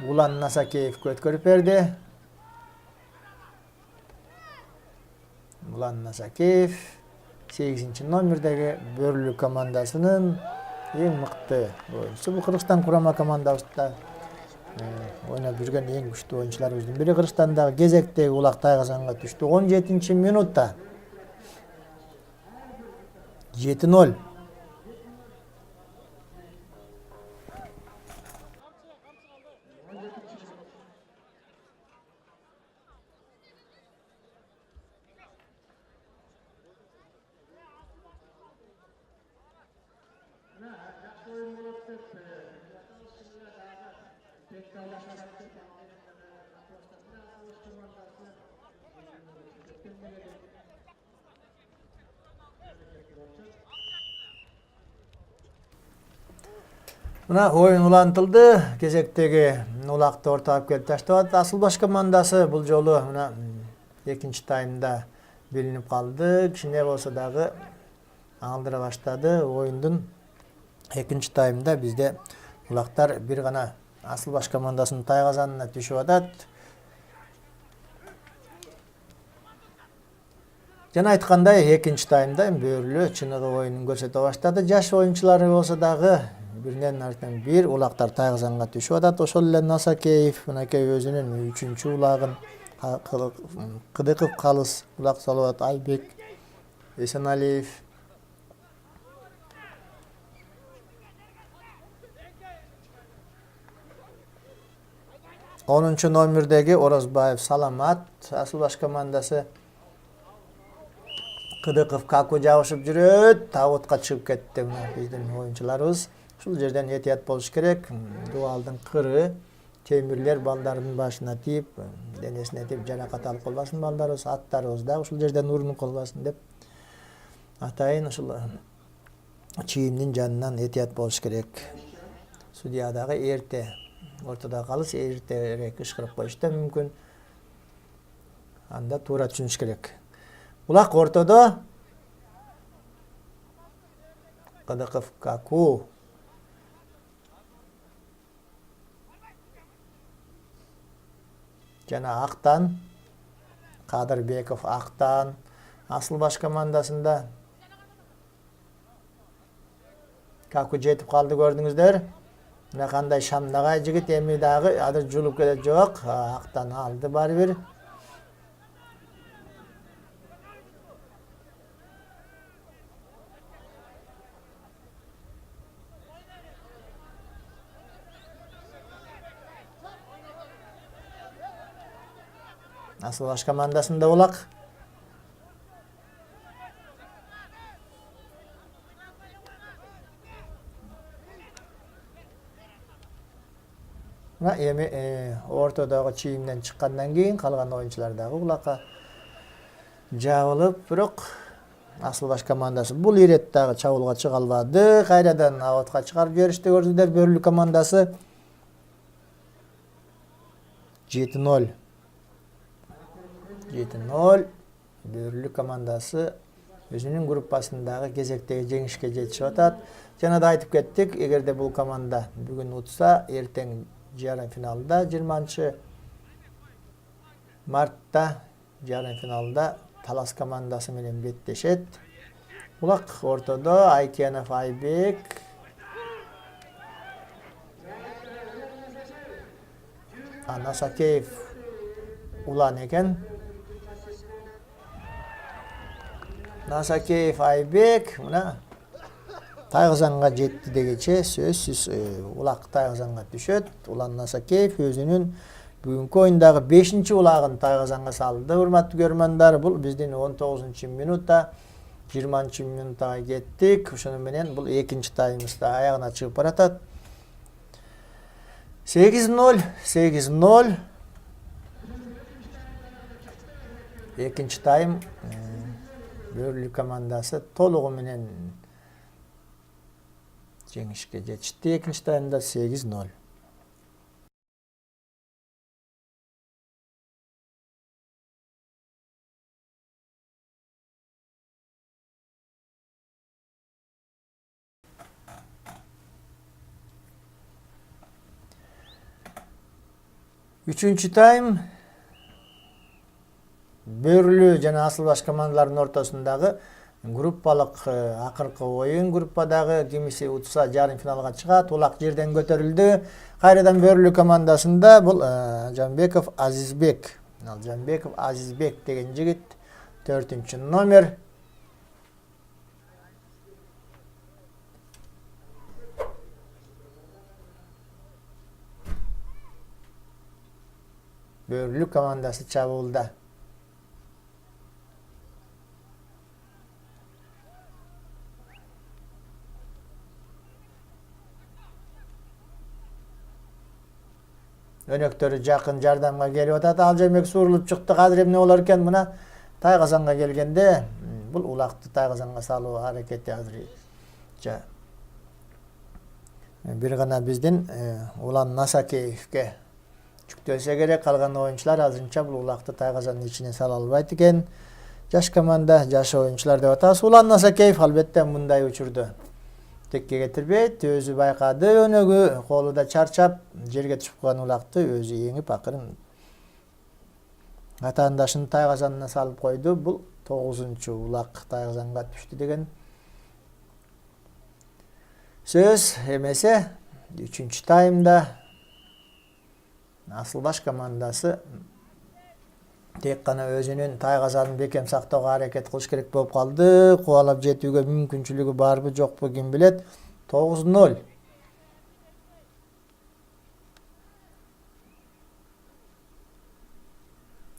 Улан Насакеевге өткөрүп берди. Улан Насакеев 8-ci номердеги Бөрлү командасынын эң мыкты оюнчусу. Бул Кыргызстан курама командасында ойнап жүргөн эң күчтүү оюнчуларыбыздын бири. Кыргызстандагы кезектеги улак тайгазанга түштү. 17-ci минутта 7-0. Мына ойын улантылды. Кезектеги улакты ортоп келип таштап атат. Асылбаш командасы бул жолу мына экинчи таймда билинип калды. Кичине болсо дагы алдыра баштады. Оюндун экинчи таймда бизде улактар бир гана Асылбаш командасынын тайгазанына түшүп атат. Жана айткандай, экинчи таймда Бөрлү чыныгы оюнун көрсөтө баштады. Жаш оюнчулары болсо дагы биринен артынан бир улактар тайгазанга түшүп атат. Ошол эле Насакеев мынакей өзүнүн 3-чү улагын Кыдыков калыс улак салып атат. Айбек Эсеналиев. 10-чу номердеги Орозбаев Саламат. Асылбаш командасы. Кыдыков Каку жабышып жүрөт. Табутка чыгып кетти биздин оюнчуларыбыз. Ушул жерден этият болуш керек. Дуалдын кыры темирлер балдардын башына тип, денесине тип жаракат алып калбасын балдарыбыз, аттарыбыз да ушул жерден урунуп калбасын деп атайын ушул чийимдин жанынан этият болуш керек. Судья дагы эрте ортодо калыс, эртерээк ышкырып коюш да мүмкүн. Анда туура түшүнүш керек. Улак ортодо. Кыдыков Каку. Жана Актан. Кадырбеков Актан. Асылбаш командасында. Каку жетип калды, көрдүңүздөр. Мына кандай шамдагай жигит, эми дагы азыр жулуп келет жок. Актан алды баары бир. Асылбаш командасында улак. Мына эми ортодогу чийимден чыккандан кийин калган оюнчулар дагы улакка жабылып, бирок Асылбаш командасы бул ирет дагы чабуулга чыга албады. Кайрадан аутка чыгарып жиберишти, көрдүңүздөр. Бөрлү командасы 7-0. 7-0. Бөрлү командасы өзүнүн группасындагы кезектеги жеңишке жетишип атат. Жана да айтып кеттик, эгерде бул команда бүгүн утса, эртең жарым финалда 20 мартта жарым финалда Талас командасы менен беттешет. Улак ортодо Айкенов Айбек. Насакеев улан экен. Насакеев Айбек мына тайгызанга жетти дегече сөзсүз улак тайгызанга түшөт. Улан Насакеев өзүнүн бүгүнкү оюндагы 5-чи улагын тайгызанга салды. Урматтуу көрөрмандар, бул биздин 19-минутта 20-минуттага кеттик. Ошону менен бул экинчи таймыбызда аягына чыгып баратат. 8-0, 8-0. Экинчи тайм Бөрлү командасы толугу менен жеңишке жетишти. Экинчи таймда 8-0. Үчүнчү тайм Бөрлү жана Асылбаш командаларынын ортосундагы группалык акыркы оюн. Группадагы кимиси утса жарым финалга чыгат. Улак жерден көтөрүлдү. Кайрадан Бөрлү командасында бул Жанбеков Азизбек. Жанбеков Азизбек деген жигит 4-чү номер. Бөрлү командасы чабуулда. Өнөктөрү жакын жардамга келип атат. Алжамбек суурулуп чыкты. Азыр эмне болор экен? Мына тайгазанга келгенде бул улакты тайгазанга салуу аракети азыр бир гана биздин Улан Насакеевке жүктөлсө керек. Калган оюнчулар азырынча бул улакты тайгазандын ичине сала албайт экен. Жаш команда, жаш оюнчулар деп атабыз. Улан Насакеев албетте мындай учурду текке кетирбейт. Өзү байкады, өнөгү колу да чарчап, жерге түшүп калган улакты өзү еңип акырын атаандашын тайгазанына салып койду. Бул 9-чу улак тайгазанга түштү деген сөз эмесе. 3-чү таймда Асылбаш командасы тек гана өзүнүн тайгазанын бекем сактоого аракет кылыш керек болуп калды. Кубалап жетүүгө мүмкүнчүлүгү барбы жокпу ким билет. 9-0.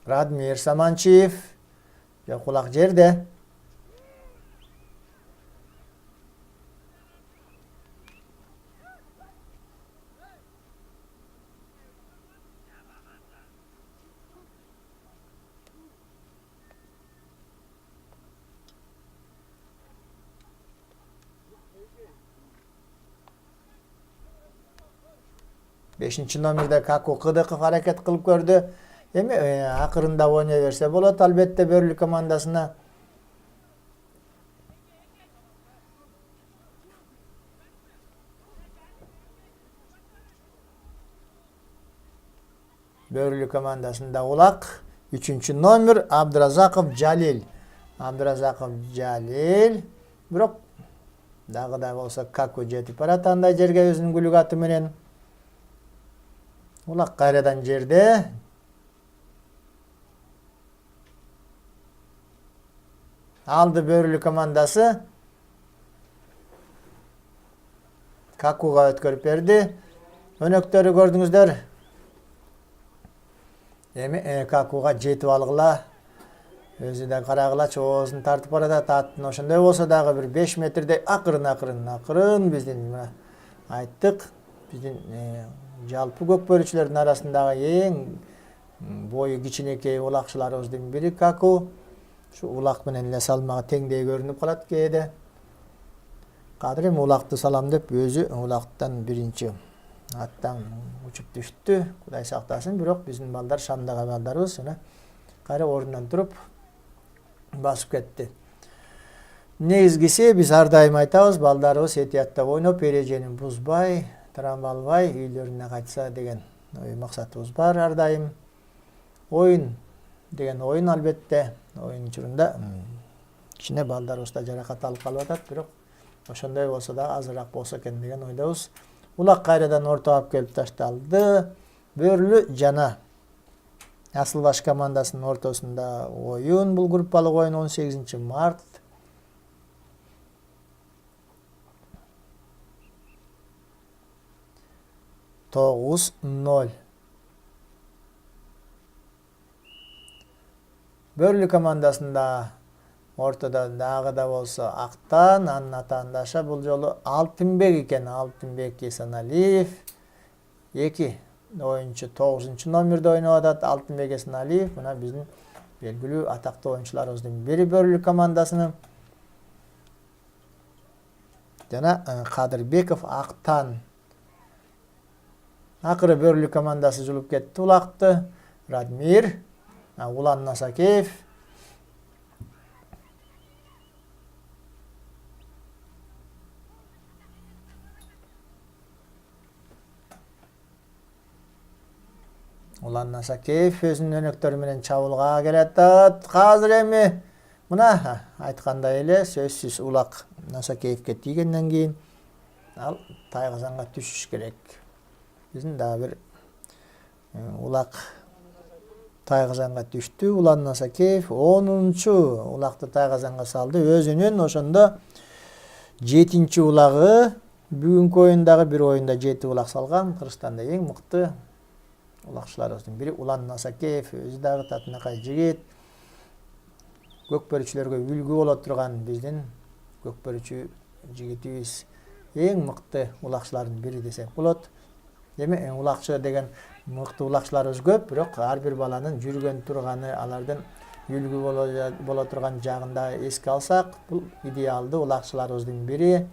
Радмир Саманчиев кулак жерде. Бешинчи номерде Каку Кыдыков аракет кылып көрдү. Эми акырында ойной берсе болот албетте Бөрлүк командасына. Бөрлүк командасында улак 3-чү номер Абдыразаков Жалил. Абдыразаков Жалил. Бирок дагы да болсо Каку жетип барат андай жерге өзүнүн күлүк аты менен. Улак кайрадан жерде. Алды Бөрлүк командасы. Какуга өткөрүп берди. Өнөктөрү көрдүңүздөр. Эми Какуга жетип алгыла. Өзү да карагылачы оозун тартып баратат. Аттын ошондой болсо дагы бир 5 метрдей акырын биздин айттык. Биздин жалпы көкбөрүчүлөрдүн арасындагы эң бою кичинекей улакчыларыбыздын бири Каку. Şu улак менен эле салмагы теңдей көрүнүп калат кээде. Кадыр эми улакты салам деп өзү улактан биринчи аттан учуп түштү. Кудай сактасын, бирок биздин балдар шамдага балдарыбыз кайра ордунан туруп басып кетти. Негизгиси биз ар дайым айтабыз, балдарыбыз этияттап ойноп, эрежени бузбай, травма албай үйлөрүнө кайтса деген максатыбыз бар ар дайым. Оюн деген оюн албетте. Oyun учурунда кичине балдарыбыз да жаракат алып калып атат, бирок ошондой болсо да азыраак болсо экен деген ойдобуз. Улак кайрадан ортоп келип ташталды. Бөрлү жана Асылбаш командасынын ортосунда оюн. Бул группалык оюн 18 март. Тогуз 0. Бөрлүк командасында ортодо дагы да болсо Актан, анын атаандашы бул жолу Алтынбек экен. Алтынбек Эсеналиев. 2 оюнчу 9-чу номерде ойноп атат. Алтынбек Эсеналиев мына биздин белгилүү атактуу оюнчуларыбыздын бири Бөрлүк командасынын. Жана Кадырбеков Актан. Акыры Бөрлүк командасы жулуп кетти улакты. Радмир Улан Насакеев. Улан Насакеев өзүнүн өнөктөрү менен чабуулга келатат. Азыр эми мына айткандай эле сөзсүз улак Насакеевке тийгенден кийин ал тайгазанга түшүш керек. Биздин дагы бир улак тайгазанга түштү. Улан Насакеев 10-чу улакты тайгазанга салды. Өзүнүн ошондо 7-чи улагы. Бүгүнкү оюндагы бир оюнда 7 улак салган. Кыргызстанда эң мыкты улакчыларыбыздын бири Улан Насакеев. Өзү дагы татынакай жигит. Көкбөрүчүлөргө үлгү боло турган биздин көкбөрүчү жигитибиз. Эң мыкты улакчылардын бири десек болот. Эми улакчы деген мыкты улакчыларыбыз көп, бирок ар бир баланын жүргөн турганы, алардын үлгү боло турган жагында эске алсак, бул идеалдуу улакчыларыбыздын бири.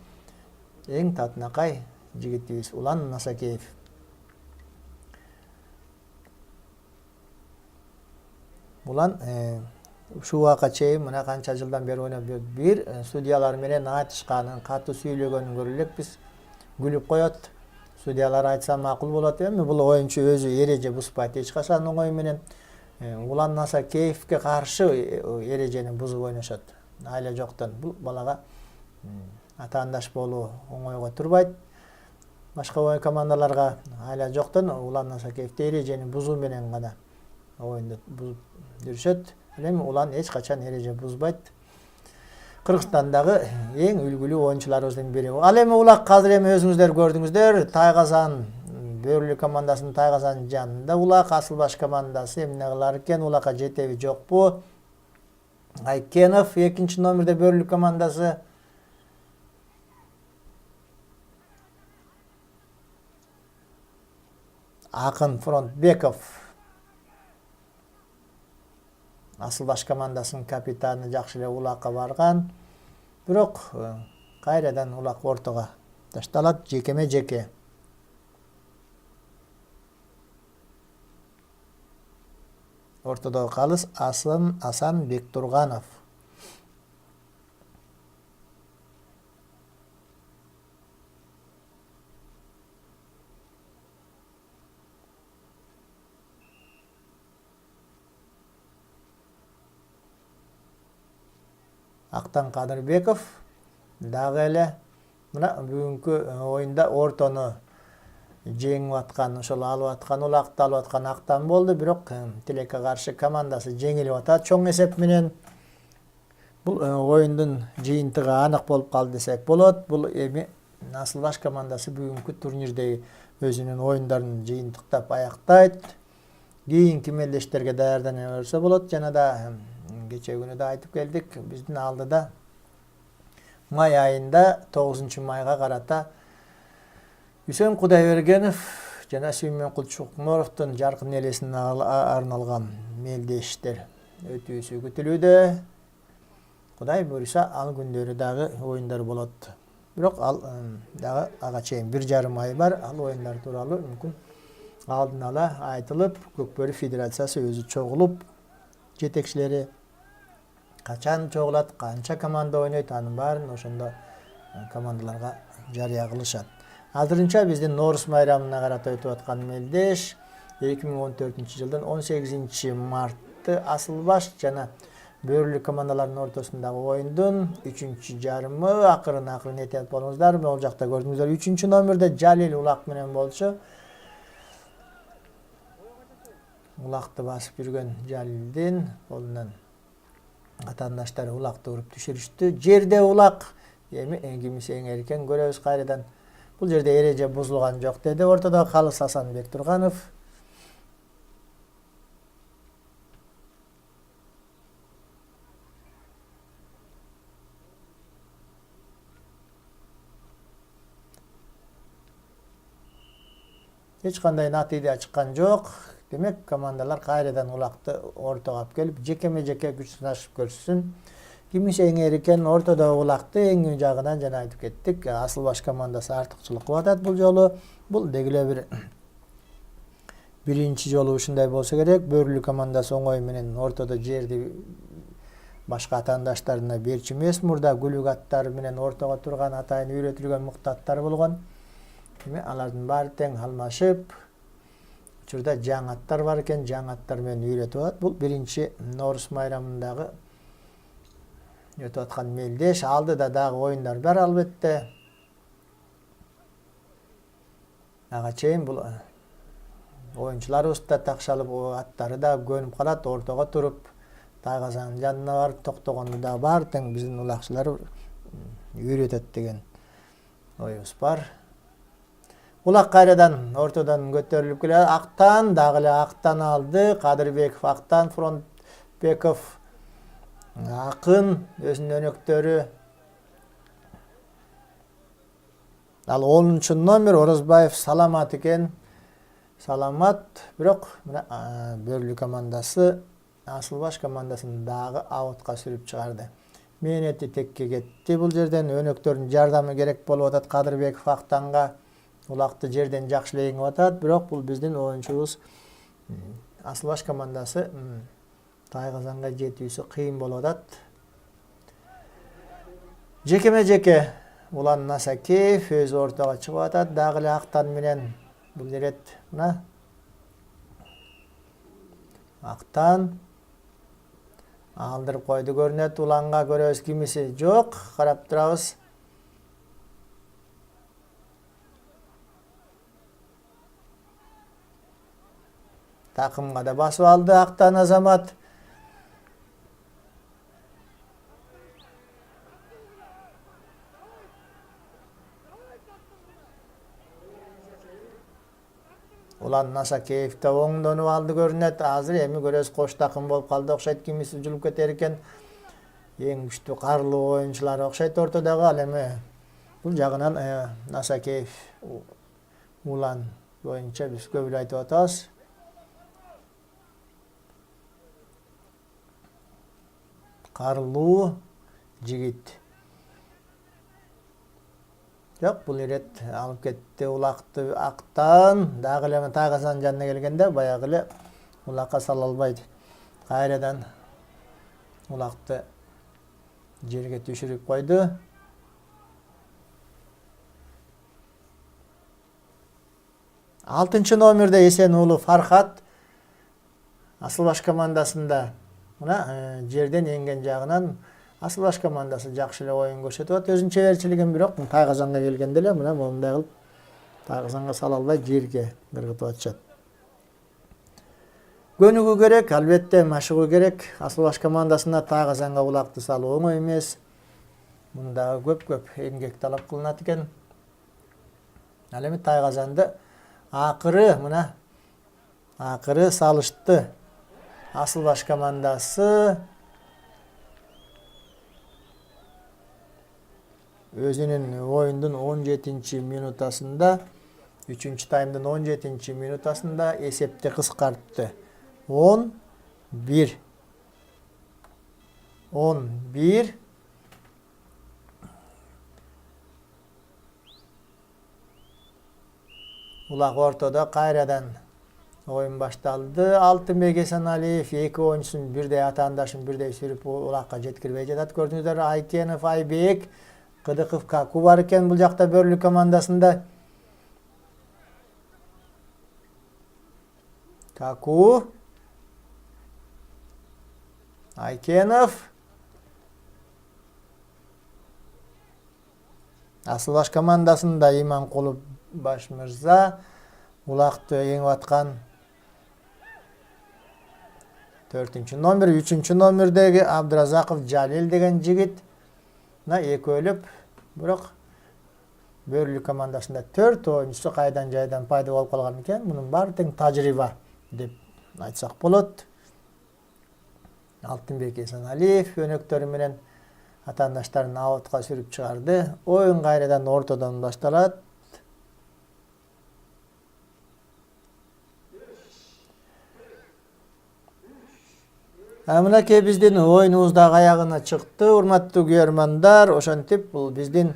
Эң татынакай жигитибиз Улан Насакеев. Улан ушул убакка чейин мына канча жылдан бери ойноп жүрөт. Бир судьялар менен айтышканын, катуу сүйлөгөнүн көрүп элекпиз. Күлүп коет. Судьялар айтса макул болот. Эми бул оюнчу өзү эреже бузбайт эч качан оңой менен. Улан Насакеевке каршы эрежени бузуп ойношот. Айла жоктон бул балага атаандаш болуу оңойго турбайт. Башка оюн командаларга айла жоктон Улан Насакеевди эрежени бузуу менен гана оюнду бузуп жүрүшөт. Эми Улан эч качан эреже бузбайт. Кыргызстандагы эң үлгүлүү оюнчуларыбыздын бири. Ал эми Улак азыр эми өзүңүздөр көрдүңүздөр, Тайгазан Бөрлү командасынын Тайгазан жанында Улак Асылбаш командасы эмне кылар экен, Улакка жетеби жокпу? Айкенов 2-номерде Бөрлү командасы. Акын Фронтбеков Асылбаш командасынын капитаны жакшы эле Улакка барган. Бирок кайрадан Улак ортого ташталат, жекеме-жеке. Ортодогу калыс Асан Бектурганов. Актан Кадырбеков дагы эле мына бүгүнкү оюнда ортону жеңип аткан, ошол алып аткан, Улакты алып аткан Актан болду, бирок Тилекке каршы командасы жеңилип атат чоң эсеп менен. Бул оюндун жыйынтыгы анык болуп калды десек болот. Бул эми Асылбаш командасы бүгүнкү турнирдеги өзүнүн оюндарын жыйынтыктап аяктайт. Кийинки мелдештерге даярдана берсе болот. Жана да кече күнү да айтып келдик, биздин алдыда май айында 9-майга карата Үсен Кудайбергенов жана Сүймөн Кулчукмуровдун жаркын элесине арналган мелдештер өтүүсү күтүлүүдө. Кудай буйруса ал күндөрү дагы оюндар болот. Бирок ал дагы ага чейин 1,5 ай бар. Ал оюндар тууралуу мүмкүн алдын ала айтылып, Көкбөрү Федерациясы өзү чогулуп, жетекчилери качан чогулат, канча команда ойнойт, анын баарын ошондо командаларга жарыя кылышат. Азырынча биздин Норус майрамына карата өтүп аткан мелдеш 2014-жылдын 18-марты Асылбаш жана Бөрлү командаларынын ортосундагы оюндун 3-жарымы акырын этеп болуңуздар. Бул жакта көрдүңүздөр 3-номерде Жалил Улак менен болчу. Улакты басып жүргөн Жалилдин колунан атаандаштары Улакты уруп түшүрүштү. Жерде Улак эми кимиси эңер экен көрөбүз кайрадан. Бул жерде эреже бузулган жок деди. Ортодо калыс Асан Бектурганов. Эч кандай натыйда чыккан жок. Демек, командалар кайрадан Улакты ортого алып келип, жекеме-жеке күч сынашып көрсүн. Кимиси эңер экен, ортодо Улакты эң жагынан жана айтып кеттик. Асылбаш командасы артыкчылык кылып атат бул жолу. Бул дегиле бир биринчи жолу ушундай болсо керек. Бөрлү командасы оңой менен ортодо жерди башка атаандаштарына берчү эмес. Мурда күлүк аттары менен ортого турган атайын үйрөтүлгөн мыкты аттар болгон. Эми алардын баары тең алмашып, учурда жаңы аттар бар экен, жаңы аттар менен үйрөтүп атат. Бул биринчи Норус майрамындагы өтүп аткан мелдеш. Алдыда дагы оюндар бар албетте. Ага чейин бул оюнчуларыбыз да такшалып, аттары да көнүп калат, ортого туруп, Тайгазанын жанына барып токтогонду да бар тең биздин улакчылар үйрөтөт деген оюбуз бар. Улак кайрадан ортодон көтөрүлүп келет. Актан дагы эле Актан алды. Кадырбеков Актан, Фронтбеков Акын өзүнүн өнөктөрү. Ал 10-номер Орозбаев Саламат экен. Саламат, бирок мына Бөрлү командасы Асылбаш командасын дагы аутка сүрүп чыгарды. Мээнети текке кетти бул жерден. Өнөктөрдүн жардамы керек болуп атат Кадырбеков Актанга. улакты жерден жакшы эле жеңип атат, бирок бул биздин оюнчубуз Асылбаш командасы Тайгазанга жетүүсү кыйын болуп атат. Жекеме-жеке Улан Насакеев өзү ортого чыгып атат, дагы эле Актан менен бул жерет мына Актан алдырып койду көрүнөт. Уланга көрөбүз, кимиси жок, карап турабыз. Такымга да басып алды Актан Азамат. Улан Насакеев да оңдонуп алды көрүнөт. Азыр эми көрөбүз кош такым болуп калды окшойт, кимиси жулуп кетер экен. Эң күчтүү карлуу оюнчулар окшойт ортодогу. Ал эми бул жагынан Насакеев Улан боюнча биз көп эле айтып атабыз. Карлуу жигит. Жок, бул ирет алып кетти улакты Актан. Дагы эле Тайгазан жанына келгенде баягы эле улакка сала албайт. Кайрадан улакты жерге түшүрүп койду. Алтынчы номерде Эсен уулу Фархат Асылбаш командасында мына жерден энген жагынан Асылбаш командасы жакшы эле оюн көрсөтүп атат. Өзүнүн чеберчилигин, бирок Тайгазанга келгенде эле мына момундай кылып Тайгазанга сала албай жерге кыргытып атышат. Көнүгүү керек, албетте машыгуу керек. Асылбаш командасына Тайгазанга улакты салуу оңой эмес. Мында көп эмгек талап кылынат экен. Ал эми Тайгазанды акыры салышты. Асылбаш командасы өзүнүн оюндун 17-чи минутасында, 3-чү таймдын 17-чи минутасында эсепти кыскартты. 11. Улак ортодо кайрадан оюн башталды. Алтынбек Эсеналиев эки оюнчусун бирдей атаандашын бирдей сүрүп улакка жеткирбей жатат. Көрдүңүздөр, Айкенов Айбек, Кыдыков Каку бар экен бул жакта Бөрлүк командасында. Каку, Айкенов. Асылбаш командасында Иманкулов Башмырза улакты жеңип аткан 4-чү номер, 3-чү номердеги Абдыразаков Жалил деген жигит мына экөөлөп, бирок Бөрлүк командасында 4 оюнчусу кайдан жайдан пайда болуп калган экен. Мунун баары тең тажрыйба деп айтсак болот. Алтынбек Эсеналиев өнөктөрү менен атаандаштарын аутка сүрүп чыгарды. Оюн кайрадан ортодон башталат. Мынакей биздин оюнубуз дагы аягына чыкты. Урматтуу көрөрмандар, ошентип бул биздин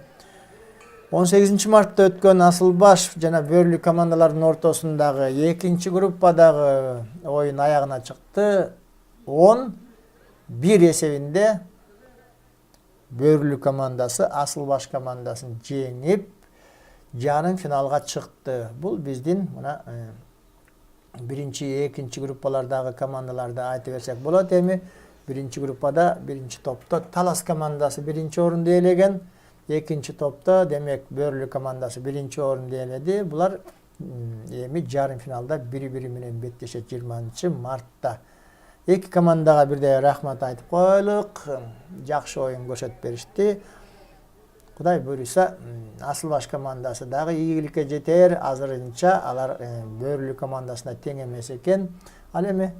18 мартта өткөн Асылбаш жана Бөрлүк командаларынын ортосундагы 2-чи группадагы оюн аягына чыкты. 11 эсебинде Бөрлүк командасы Асылбаш командасын жеңип, жарым финалга чыкты. Бул биздин мына биринчи, экинчи группалардагы командаларды айтып берсек болот. Эми биринчи группада, биринчи топто Талас командасы биринчи орунду ээлеген. Экинчи топто демек Бөрлүк командасы биринчи орунду ээледи. Булар эми жарым финалда бири-бири менен беттешет 20 мартта. Эки командага бирдей рахмат айтып коелук. Жакшы оюн көрсөтүп беришти. Кудай буйруса, Асылбаш командасы дагы ийгиликке жетер. Азырынча алар Бөрлүк командасына тең эмес экен. Ал эми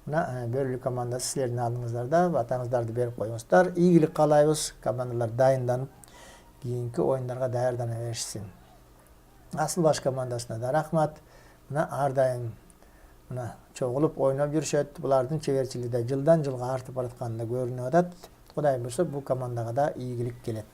мына Бөрлүк командасы силердин алдыңыздарда батаңыздарды берип коюңуздар. Ийгилик каалайбыз. Командалар дайынданып, кийинки оюндарга даярдана беришсин. Асылбаш командасына да рахмат. Мына ар дайым мына чогулуп ойноп жүрүшөт. Булардын чеберчилиги жылдан жылга артып баратканы көрүнүп атат. Кудай буйруса, бул командага да ийгилик келет.